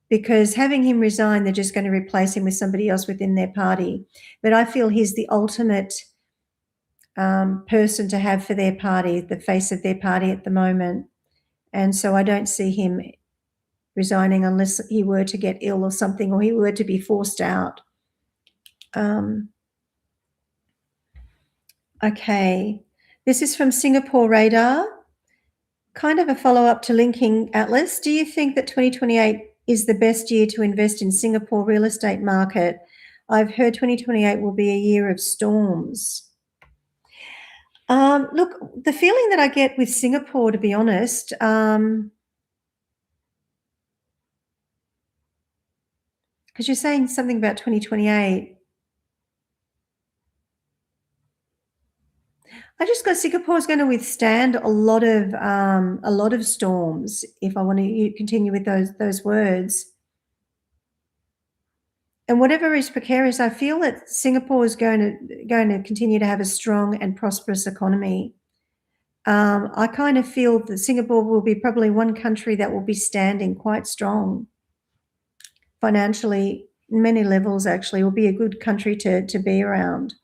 because having him resign, they're just going to replace him with somebody else within their party. But I feel he's the ultimate person to have for their party, the face of their party at the moment. And so I don't see him resigning unless he were to get ill or something, or he were to be forced out. Okay, this is from Singapore Radar, kind of a follow-up to Linking Atlas. Do you think that 2028 is the best year to invest in Singapore real estate market? I've heard 2028 will be a year of storms. Look, the feeling that I get with Singapore, to be honest, because you're saying something about 2028. I just got Singapore is going to withstand a lot of storms. If I want to continue with those words, and whatever is precarious, I feel that Singapore is going to continue to have a strong and prosperous economy. I kind of feel that Singapore will be probably one country that will be standing quite strong financially, many levels. Actually, will be a good country to be around.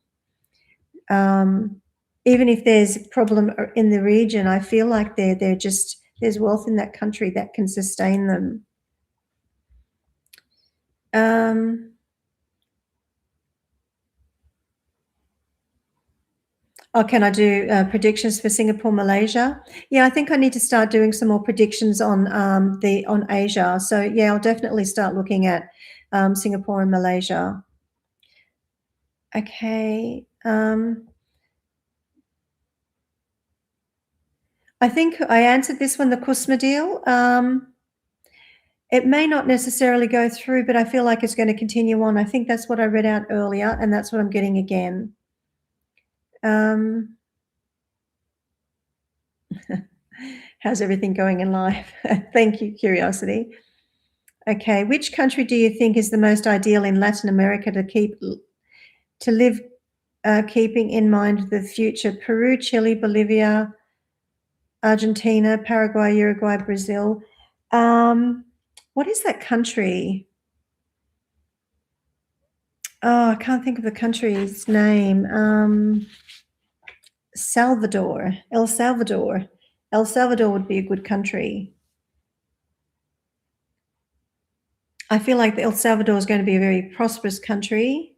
Even if there's a problem in the region, I feel like there's wealth in that country that can sustain them. Can I do predictions for Singapore, Malaysia? Yeah, I think I need to start doing some more predictions on Asia. So yeah, I'll definitely start looking at Singapore and Malaysia. Okay. I think I answered this one, the KUSMA deal. It may not necessarily go through, but I feel like it's going to continue on. I think that's what I read out earlier, and that's what I'm getting again. How's everything going in life? Thank you, Curiosity. Okay, which country do you think is the most ideal in Latin America to live, keeping in mind the future? Peru, Chile, Bolivia, Argentina, Paraguay, Uruguay, Brazil. What is that country? Oh, I can't think of the country's name. Salvador, El Salvador. El Salvador would be a good country. I feel like El Salvador is going to be a very prosperous country.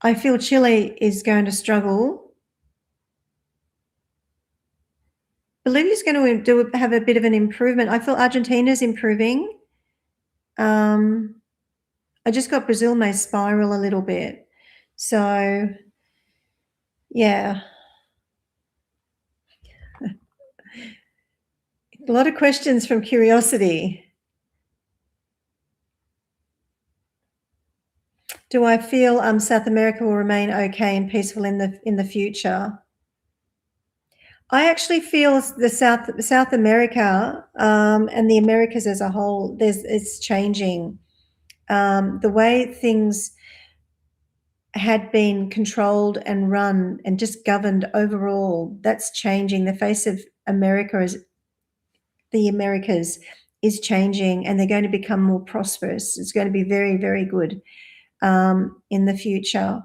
I feel Chile is going to struggle. Bolivia's going to have a bit of an improvement. I feel Argentina's improving. I just got Brazil may spiral a little bit. So, yeah. A lot of questions from Curiosity. Do I feel South America will remain okay and peaceful in the future? I actually feel the South America and the Americas as a whole, it's changing. The way things had been controlled and run and just governed overall, that's changing. The face of the Americas is changing, and they're going to become more prosperous. It's going to be very, very good in the future.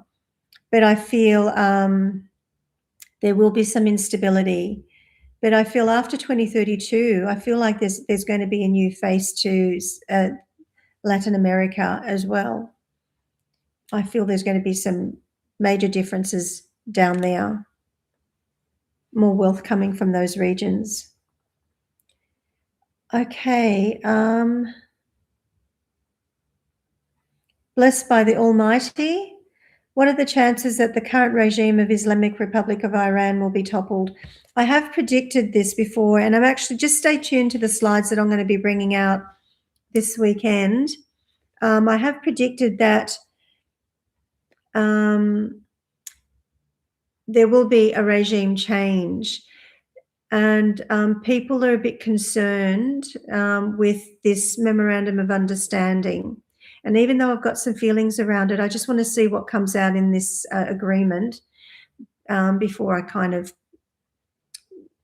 But I feel there will be some instability. But I feel after 2032, I feel like there's going to be a new face to Latin America as well. I feel there's going to be some major differences down there, more wealth coming from those regions. Okay. Blessed by the Almighty, what are the chances that the current regime of Islamic Republic of Iran will be toppled? I have predicted this before, and I'm actually, just stay tuned to the slides that I'm going to be bringing out this weekend. I have predicted that there will be a regime change, and people are a bit concerned with this Memorandum of Understanding. And even though I've got some feelings around it, I just want to see what comes out in this agreement. before I kind of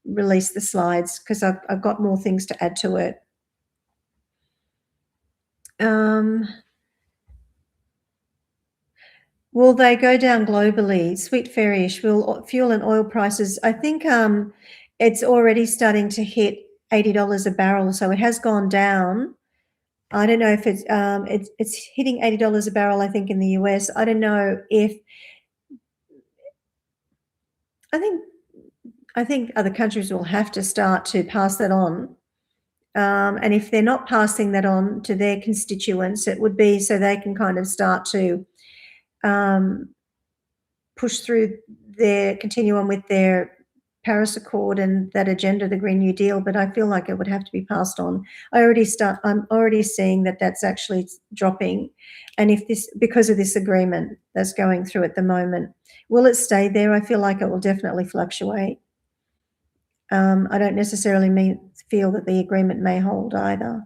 release the slides, because I've got more things to add to it. Will they go down globally? Sweet Fairish, will fuel and oil prices, I think it's already starting to hit $80 a barrel, so it has gone down. I don't know if it's hitting $80 a barrel, I think, in the US. I don't know if I think other countries will have to start to pass that on. And if they're not passing that on to their constituents, it would be so they can kind of start to push through continue on with their Paris Accord and that agenda, the Green New Deal. But I feel like it would have to be passed on. I'm already seeing that that's actually dropping. And because of this agreement that's going through at the moment, will it stay there? I feel like it will definitely fluctuate. I don't necessarily feel that the agreement may hold either.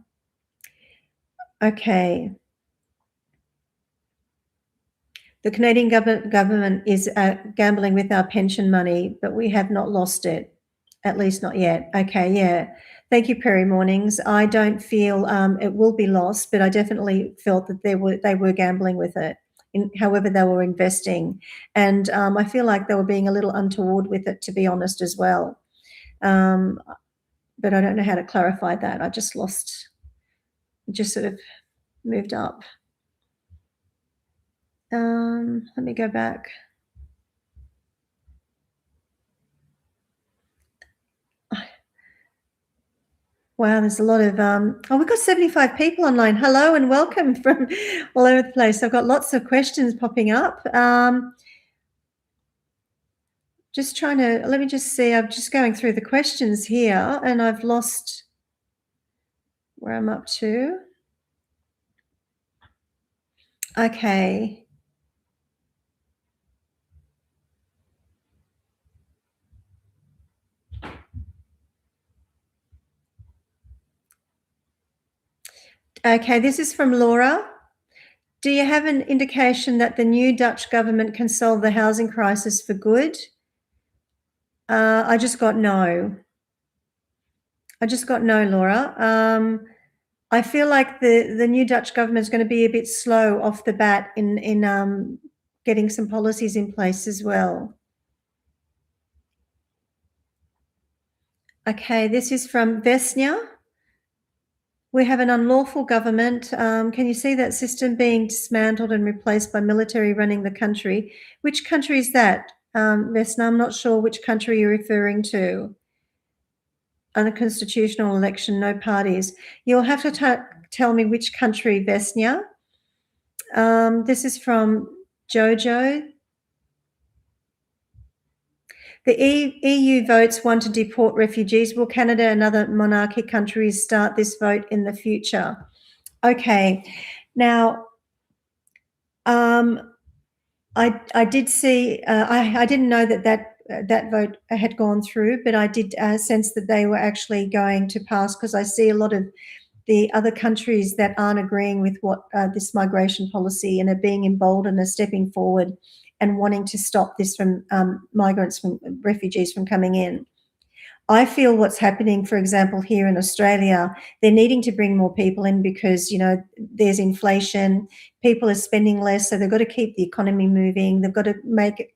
Okay. The Canadian government is gambling with our pension money, but we have not lost it, at least not yet. Okay, yeah. Thank you, Perry Mornings. I don't feel it will be lost, but I definitely felt that they were gambling with it, however they were investing. And I feel like they were being a little untoward with it, to be honest, as well. But I don't know how to clarify that. I just sort of moved up. Let me go back. Wow, there's a lot of we've got 75 people online. Hello and welcome from all over the place. I've got lots of questions popping up. Just trying to, let me just see, I'm just going through the questions here and I've lost where I'm up to. Okay. Okay, this is from Laura. Do you have an indication that the new Dutch government can solve the housing crisis for good? I just got no. Laura. I feel like the new Dutch government is going to be a bit slow off the bat in getting some policies in place as well. Okay, this is from Vesnia. We have an unlawful government. Can you see that system being dismantled and replaced by military running the country? Which country is that, Vesna? I'm not sure which country you're referring to. Unconstitutional election, no parties. You'll have to tell me which country, Vesnia. This is from Jojo. The EU votes want to deport refugees. Will Canada and other monarchic countries start this vote in the future? Okay. Now, I did see, I didn't know that vote had gone through, but I did sense that they were actually going to pass, because I see a lot of the other countries that aren't agreeing with what this migration policy and are being emboldened, are stepping forward and wanting to stop this from refugees from coming in. I feel what's happening, for example, here in Australia, they're needing to bring more people in because, there's inflation, people are spending less, so they've got to keep the economy moving. They've got to make it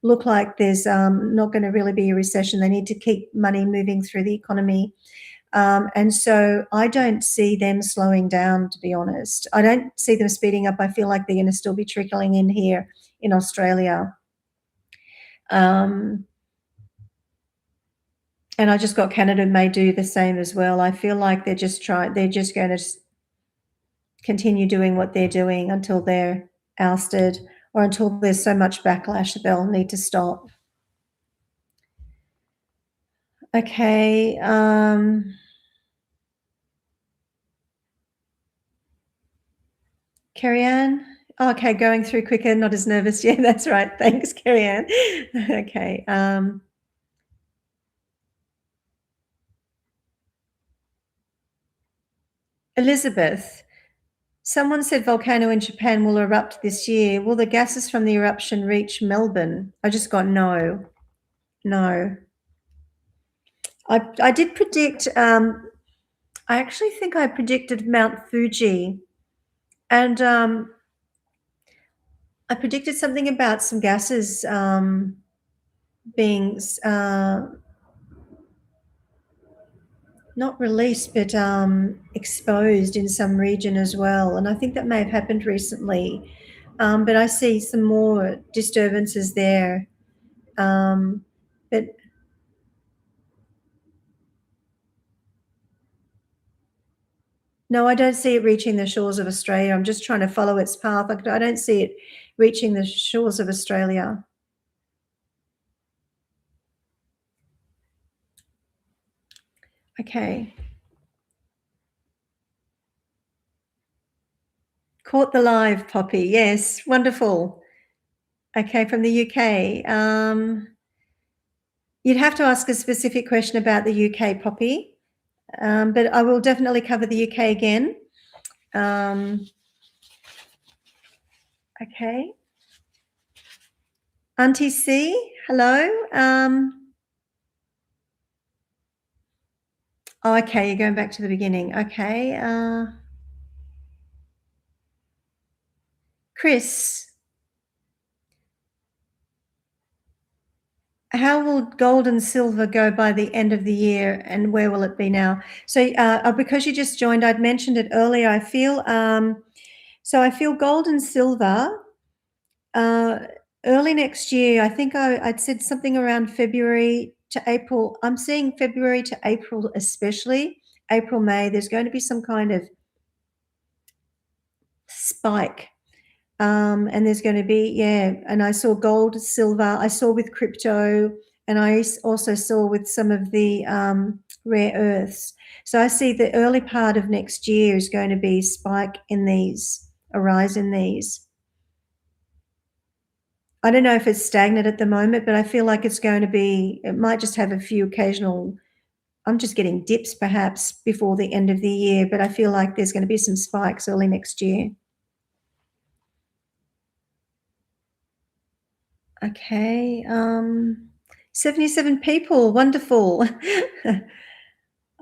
look like there's not going to really be a recession. They need to keep money moving through the economy. And so I don't see them slowing down, to be honest. I don't see them speeding up. I feel like they're going to still be trickling in here in Australia. And I just got Canada may do the same as well. I feel like they're just going to continue doing what they're doing until they're ousted, or until there's so much backlash that they'll need to stop. Okay. Carrie-Anne? Okay, going through quicker, not as nervous. Yeah, that's right. Thanks, Carrie-Anne. Okay. Elizabeth. Someone said volcano in Japan will erupt this year. Will the gases from the eruption reach Melbourne? I just got no. No. I did predict, I actually think I predicted Mount Fuji, and I predicted something about some gases being not released, but exposed in some region as well. And I think that may have happened recently. But I see some more disturbances there. But no, I don't see it reaching the shores of Australia. I'm just trying to follow its path. I don't see it reaching the shores of Australia. Okay. Caught the live, Poppy. Yes, wonderful. Okay, from the UK. You'd have to ask a specific question about the UK, Poppy, but I will definitely cover the UK again. Okay. Auntie C, hello. Oh, okay, you're going back to the beginning. Okay. Chris, how will gold and silver go by the end of the year, and where will it be now? So because you just joined, I'd mentioned it earlier. I feel I feel gold and silver early next year. I think I'd said something around February to April. I'm seeing February to April, especially April, May. There's going to be some kind of spike. And there's going to be, and I saw gold, silver, I saw with crypto, and I also saw with some of the rare earths. So I see the early part of next year is going to be spike in these, a rise in these. I don't know if it's stagnant at the moment, but I feel like it's going to be, it might just have a few occasional, I'm just getting dips perhaps before the end of the year, but I feel like there's going to be some spikes early next year. Okay, 77 people, wonderful.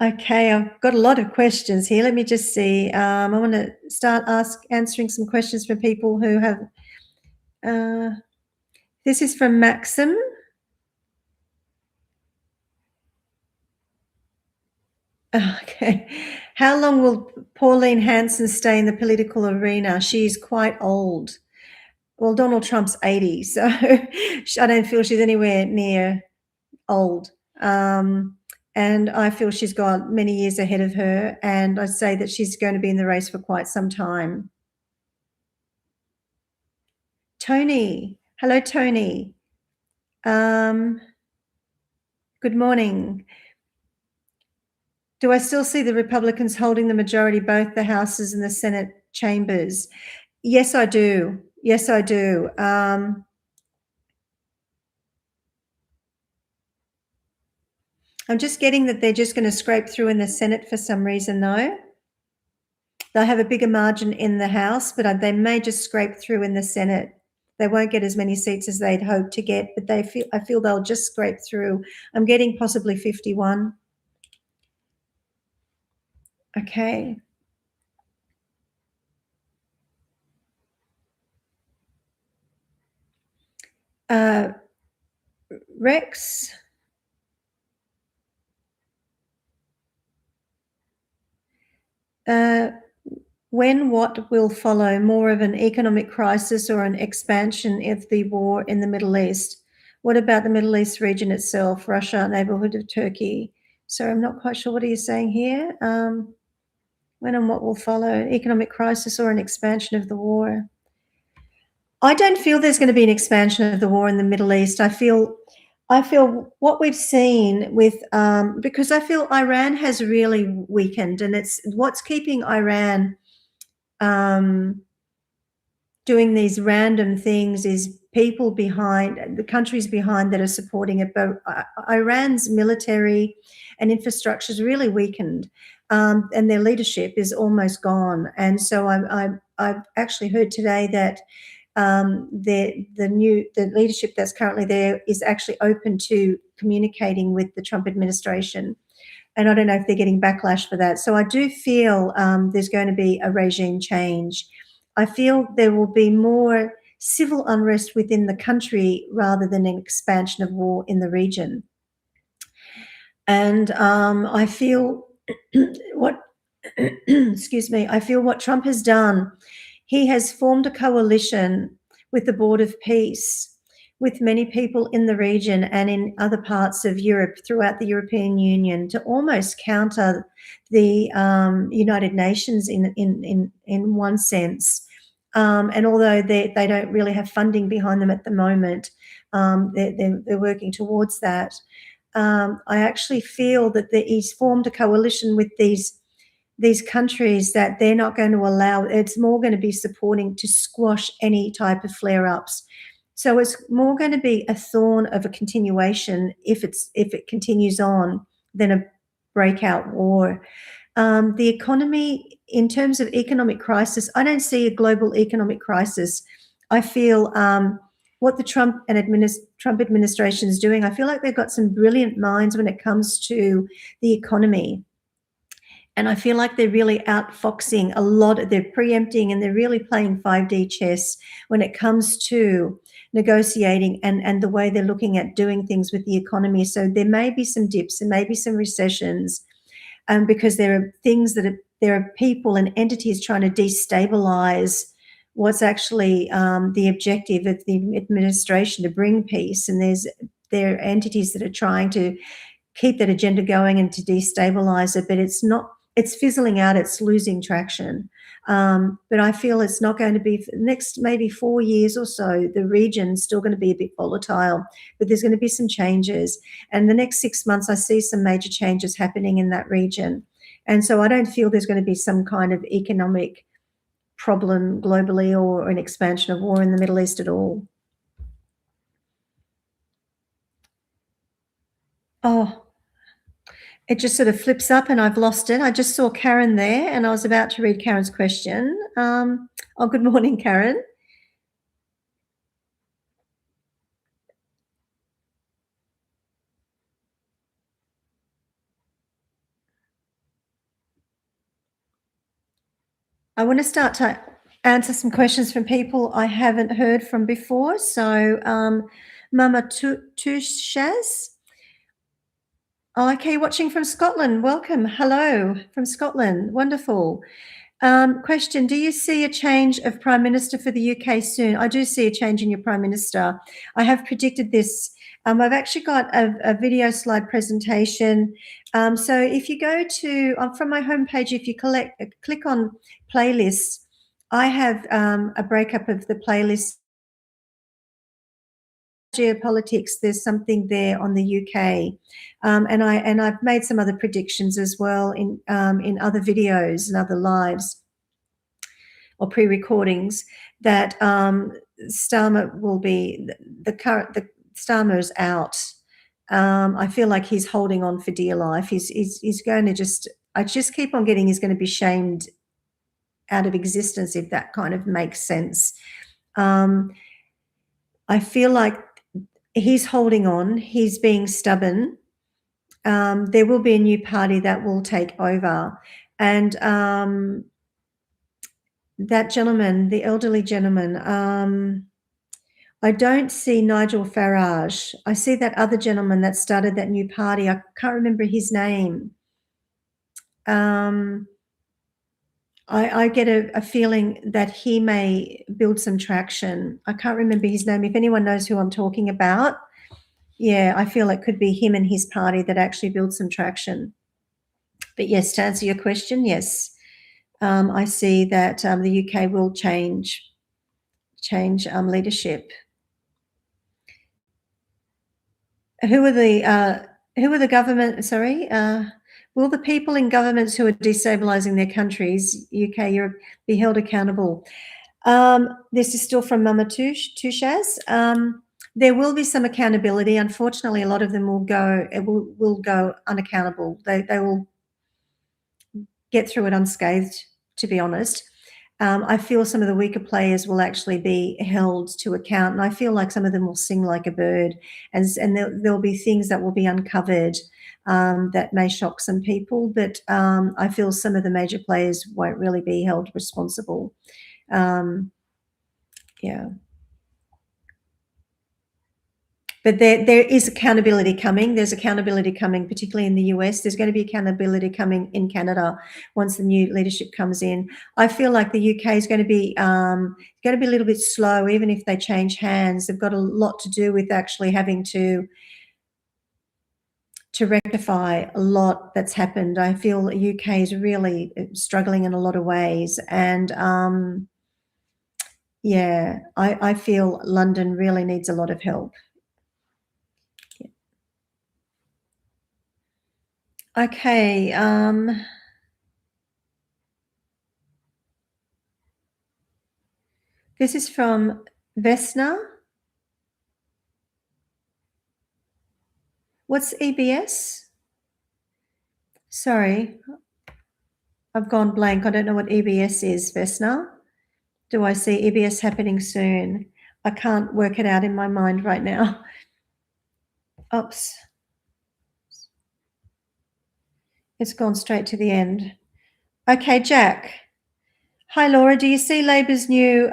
Okay, I've got a lot of questions here. Let me just see. I want to start answering some questions from people who have. This is from Maxim. Okay. How long will Pauline Hanson stay in the political arena? She's quite old. Well, Donald Trump's 80, so I don't feel she's anywhere near old. And I feel she's got many years ahead of her, and I'd say that she's going to be in the race for quite some time. Tony. Hello, Tony. Good morning. Do I still see the Republicans holding the majority, both the houses and the Senate chambers? Yes, I do. Yes, I do. I'm just getting that they're just going to scrape through in the Senate for some reason, though. They'll have a bigger margin in the House, but they may just scrape through in the Senate. They won't get as many seats as they'd hoped to get, but I feel they'll just scrape through. I'm getting possibly 51. Okay. Rex. When what will follow? More of an economic crisis or an expansion of the war in the Middle East? What about the Middle East region itself, Russia, neighborhood of Turkey? So I'm not quite sure. What are you saying here? When and what will follow? Economic crisis or an expansion of the war? I don't feel there's going to be an expansion of the war in the Middle East. I feel what we've seen with, because I feel Iran has really weakened, and it's what's keeping Iran doing these random things is people behind, the countries behind that are supporting it. But Iran's military and infrastructure is really weakened. and their leadership is almost gone. And so I've actually heard today that the leadership that's currently there is actually open to communicating with the Trump administration. And I don't know if they're getting backlash for that. So I do feel there's going to be a regime change. I feel there will be more civil unrest within the country rather than an expansion of war in the region. And I feel what, excuse me, I feel what Trump has done. He has formed a coalition with the Board of Peace, with many people in the region and in other parts of Europe, throughout the European Union, to almost counter the United Nations in one sense. And although they don't really have funding behind them at the moment, they're working towards that. I actually feel that he's formed a coalition with these countries that they're not going to allow. It's more going to be supporting to squash any type of flare-ups. So it's more going to be a thorn of a continuation if it continues on than a breakout war. The economy, in terms of economic crisis, I don't see a global economic crisis. I feel what the Trump administration is doing, I feel like they've got some brilliant minds when it comes to the economy. And I feel like they're really outfoxing a lot. They're preempting and they're really playing 5D chess when it comes to negotiating and the way they're looking at doing things with the economy. So there may be some dips, there may be some recessions, because there are things there are people and entities trying to destabilize what's actually the objective of the administration, to bring peace. And there are entities that are trying to keep that agenda going and to destabilize it, but it's fizzling out, it's losing traction. But I feel it's not going to be, for the next maybe 4 years or so, the region's still going to be a bit volatile, but there's going to be some changes. And the next 6 months, I see some major changes happening in that region. And so I don't feel there's going to be some kind of economic problem globally or an expansion of war in the Middle East at all. Oh, it just sort of flips up and I've lost it. I just saw Karen there and I was about to read Karen's question. Good morning, Karen. I want to start to answer some questions from people I haven't heard from before. So, Mama Tushaz. Oh, okay, watching from Scotland. Welcome. Hello from Scotland. Wonderful. Question, do you see a change of Prime Minister for the UK soon? I do see a change in your Prime Minister. I have predicted this. I've actually got a video slide presentation. So if you go to, from my homepage, if you click on playlists, I have a breakup of the playlist. Geopolitics, there's something there on the UK, and I've made some other predictions as well in other videos and other lives or pre-recordings that Starmer will be the Starmer's out. I feel like he's holding on for dear life. He's going to I just keep on getting he's going to be shamed out of existence, if that kind of makes sense. I feel like he's holding on. He's being stubborn. There will be a new party that will take over. And that gentleman, the elderly gentleman, I don't see Nigel Farage. I see that other gentleman that started that new party. I can't remember his name. I get a feeling that he may build some traction. I can't remember his name. If anyone knows who I'm talking about, yeah, I feel it could be him and his party that actually build some traction. But yes, to answer your question, yes, I see that the UK will change leadership. Who are the government? Sorry. Will the people in governments who are destabilising their countries, UK, Europe, be held accountable? This is still from Mama Tushaz. There will be some accountability. Unfortunately, a lot of them will go unaccountable. get through it unscathed, to be honest. I feel some of the weaker players will actually be held to account, and I feel like some of them will sing like a bird, and there'll be things that will be uncovered that may shock some people, but I feel some of the major players won't really be held responsible. Yeah. But there is accountability coming. There's accountability coming, particularly in the US. There's going to be accountability coming in Canada once the new leadership comes in. I feel like the UK is going to be a little bit slow, even if they change hands. They've got a lot to do with actually having to rectify a lot that's happened. I feel the UK is really struggling in a lot of ways, and yeah, I feel London really needs a lot of help. Okay. This is from Vesna. What's EBS? Sorry, I've gone blank. I don't know what EBS is, Vesna. Do I see EBS happening soon? I can't work it out in my mind right now. Oops. It's gone straight to the end. Okay, Jack. Hi, Laura. Do you see Labor's new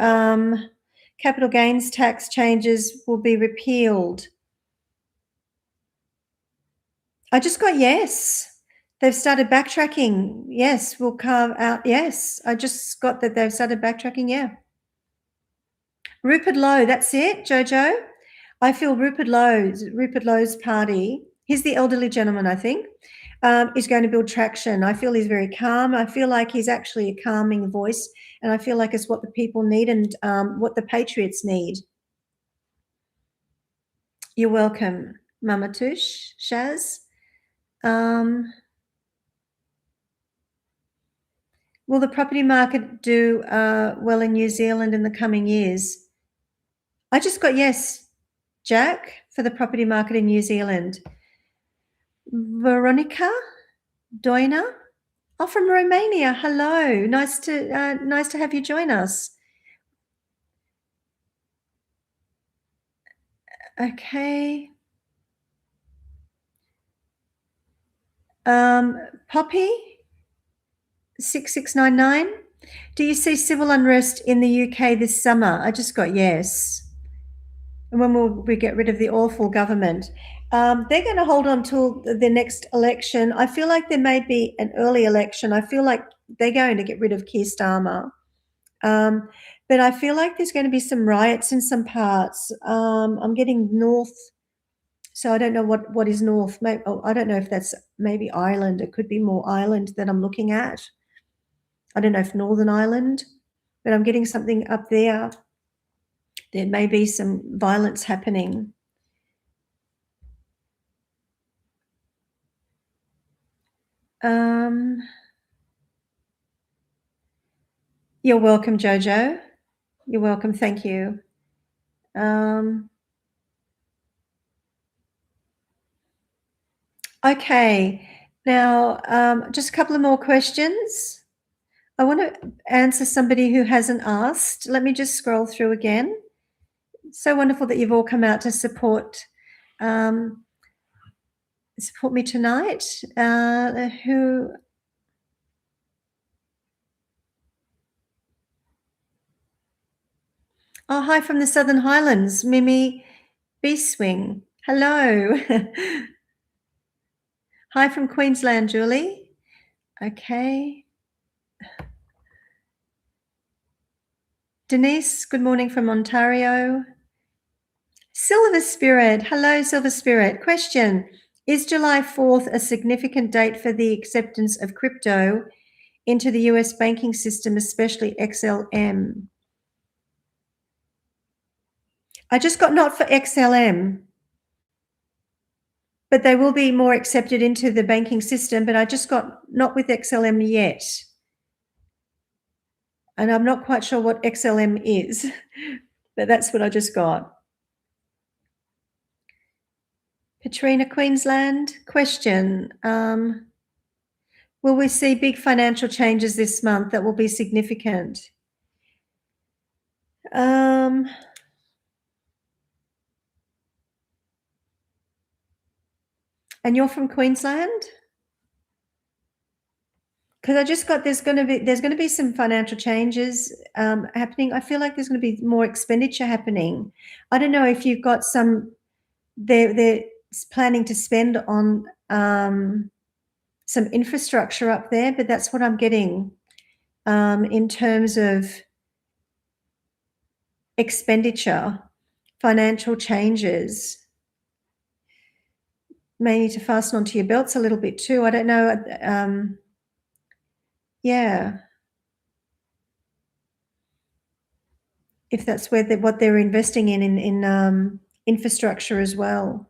capital gains tax changes will be repealed? I just got yes. They've started backtracking. Yes, we'll carve out. Yes, I just got that they've started backtracking. Yeah. Rupert Lowe, that's it, Jojo. I feel Rupert Lowe's party, he's the elderly gentleman, I think, is going to build traction. I feel he's very calm. I feel like he's actually a calming voice, and I feel like it's what the people need and what the patriots need. You're welcome, Mama Tush, Shaz. Will the property market do well in New Zealand in the coming years? I just got yes, Jack, for the property market in New Zealand. Veronica Doina, oh, from Romania. Hello, nice to have you join us. Okay. Poppy 6699. Do you see civil unrest in the UK this summer? I just got yes. And when will we get rid of the awful government? They're going to hold on till the next election. I feel like there may be an early election. I feel like they're going to get rid of Keir Starmer. But I feel like there's going to be some riots in some parts. I'm getting north, so I don't know what is north. Maybe, I don't know if that's maybe Ireland. It could be more Ireland that I'm looking at. I don't know if Northern Ireland, but I'm getting something up there. There may be some violence happening. You're welcome, Jojo. You're welcome. Thank you. Okay. Now, just a couple of more questions. I want to answer somebody who hasn't asked. Let me just scroll through again. So wonderful that you've all come out to support me tonight. Who? Oh, hi from the Southern Highlands, Mimi Beeswing. Hello. Hi from Queensland, Julie. Okay. Denise, good morning from Ontario. Silver Spirit. Hello, Silver Spirit. Question. Is July 4th a significant date for the acceptance of crypto into the US banking system, especially XLM? I just got not for XLM, but they will be more accepted into the banking system, but I just got not with XLM yet. And I'm not quite sure what XLM is, but that's what I just got. Katrina, Queensland. Question. Will we see big financial changes this month that will be significant? And you're from Queensland? Because I just got there's going to be some financial changes happening. I feel like there's going to be more expenditure happening. I don't know if you've got some. They're planning to spend on some infrastructure up there, but that's what I'm getting in terms of expenditure, financial changes. May need to fasten onto your belts a little bit too. I don't know. Yeah, if that's where what they're investing in infrastructure as well,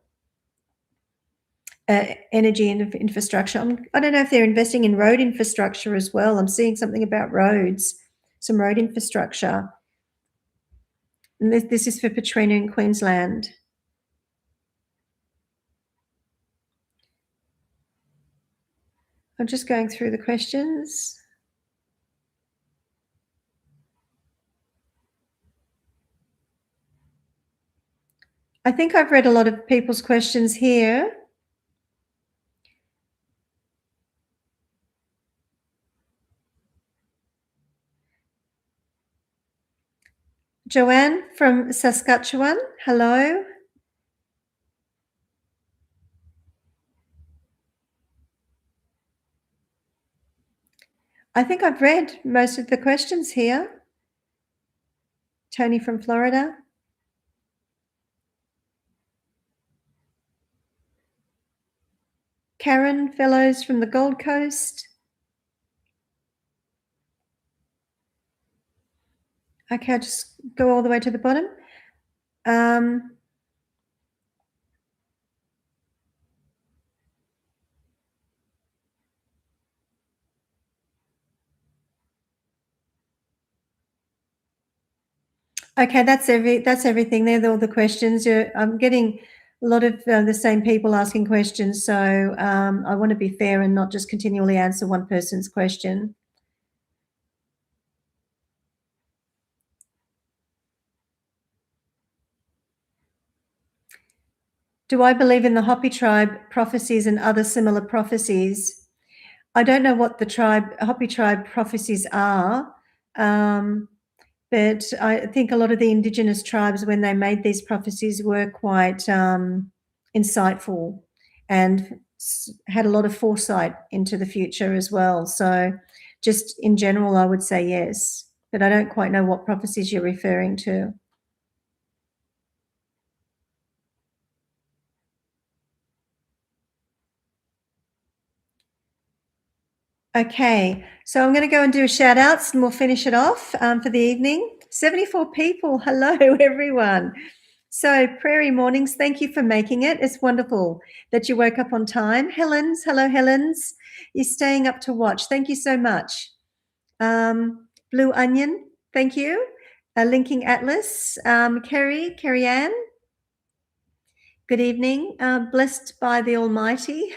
energy and infrastructure. I don't know if they're investing in road infrastructure as well. I'm seeing something about roads, some road infrastructure. And this is for Petrina in Queensland. I'm just going through the questions. I think I've read a lot of people's questions here. Joanne from Saskatchewan, hello. I think I've read most of the questions here. Tony from Florida. Karen Fellows from the Gold Coast. Okay, I'll just go all the way to the bottom. Okay, that's everything. They're all the questions. I'm getting a lot of the same people asking questions, so I want to be fair and not just continually answer one person's question. Do I believe in the Hopi tribe prophecies and other similar prophecies? I don't know what the Hopi tribe prophecies are, but I think a lot of the Indigenous tribes, when they made these prophecies, were quite insightful and had a lot of foresight into the future as well. So just in general, I would say yes, but I don't quite know what prophecies you're referring to. Okay, so I'm going to go and do shout outs and we'll finish it off for the evening. 74 people. Hello, everyone. So, Prairie Mornings, thank you for making it. It's wonderful that you woke up on time. Helens, hello, Helens. You're staying up to watch. Thank you so much. Blue Onion, thank you. Linking Atlas, Kerry Ann, good evening. Blessed by the Almighty.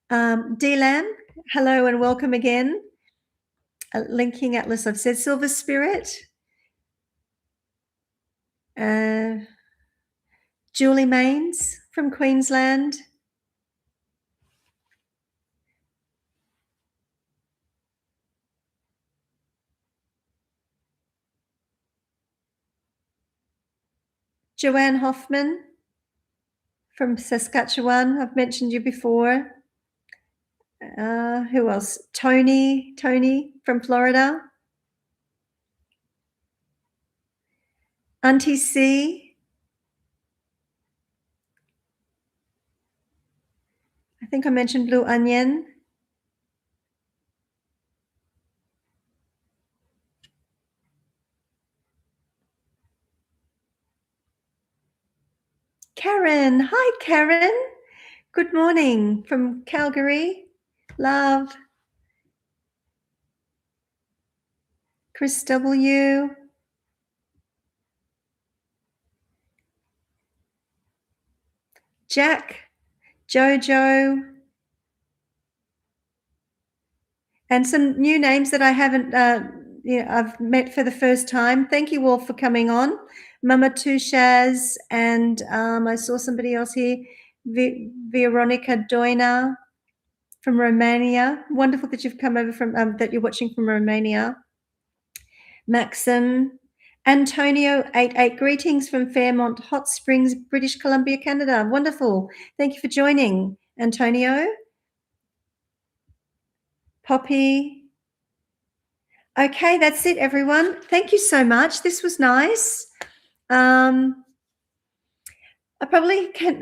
D-Lam, hello and welcome again. Linking Atlas, I've said. Silver Spirit. Julie Maines from Queensland. Joanne Hoffman from Saskatchewan. I've mentioned you before. Who else? Tony from Florida. Auntie C. I think I mentioned Blue Onion. Karen. Hi, Karen. Good morning from Calgary. Love. Chris W. Jack. Jojo. And some new names that I haven't, I've met for the first time. Thank you all for coming on. Mama Tushaz, and I saw somebody else here, Veronica Doina from Romania. Wonderful that you've come over from, that you're watching from Romania. Maxim, Antonio 88, greetings from Fairmont Hot Springs, British Columbia, Canada. Wonderful. Thank you for joining, Antonio. Poppy. Okay, that's it, everyone. Thank you so much. This was nice. I probably can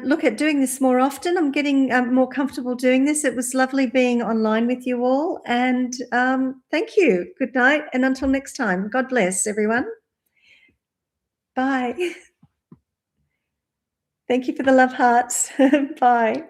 look at doing this more often. I'm getting more comfortable doing this. It was lovely being online with you all. And thank you. Good night. And until next time, God bless everyone. Bye. Thank you for the love hearts. Bye.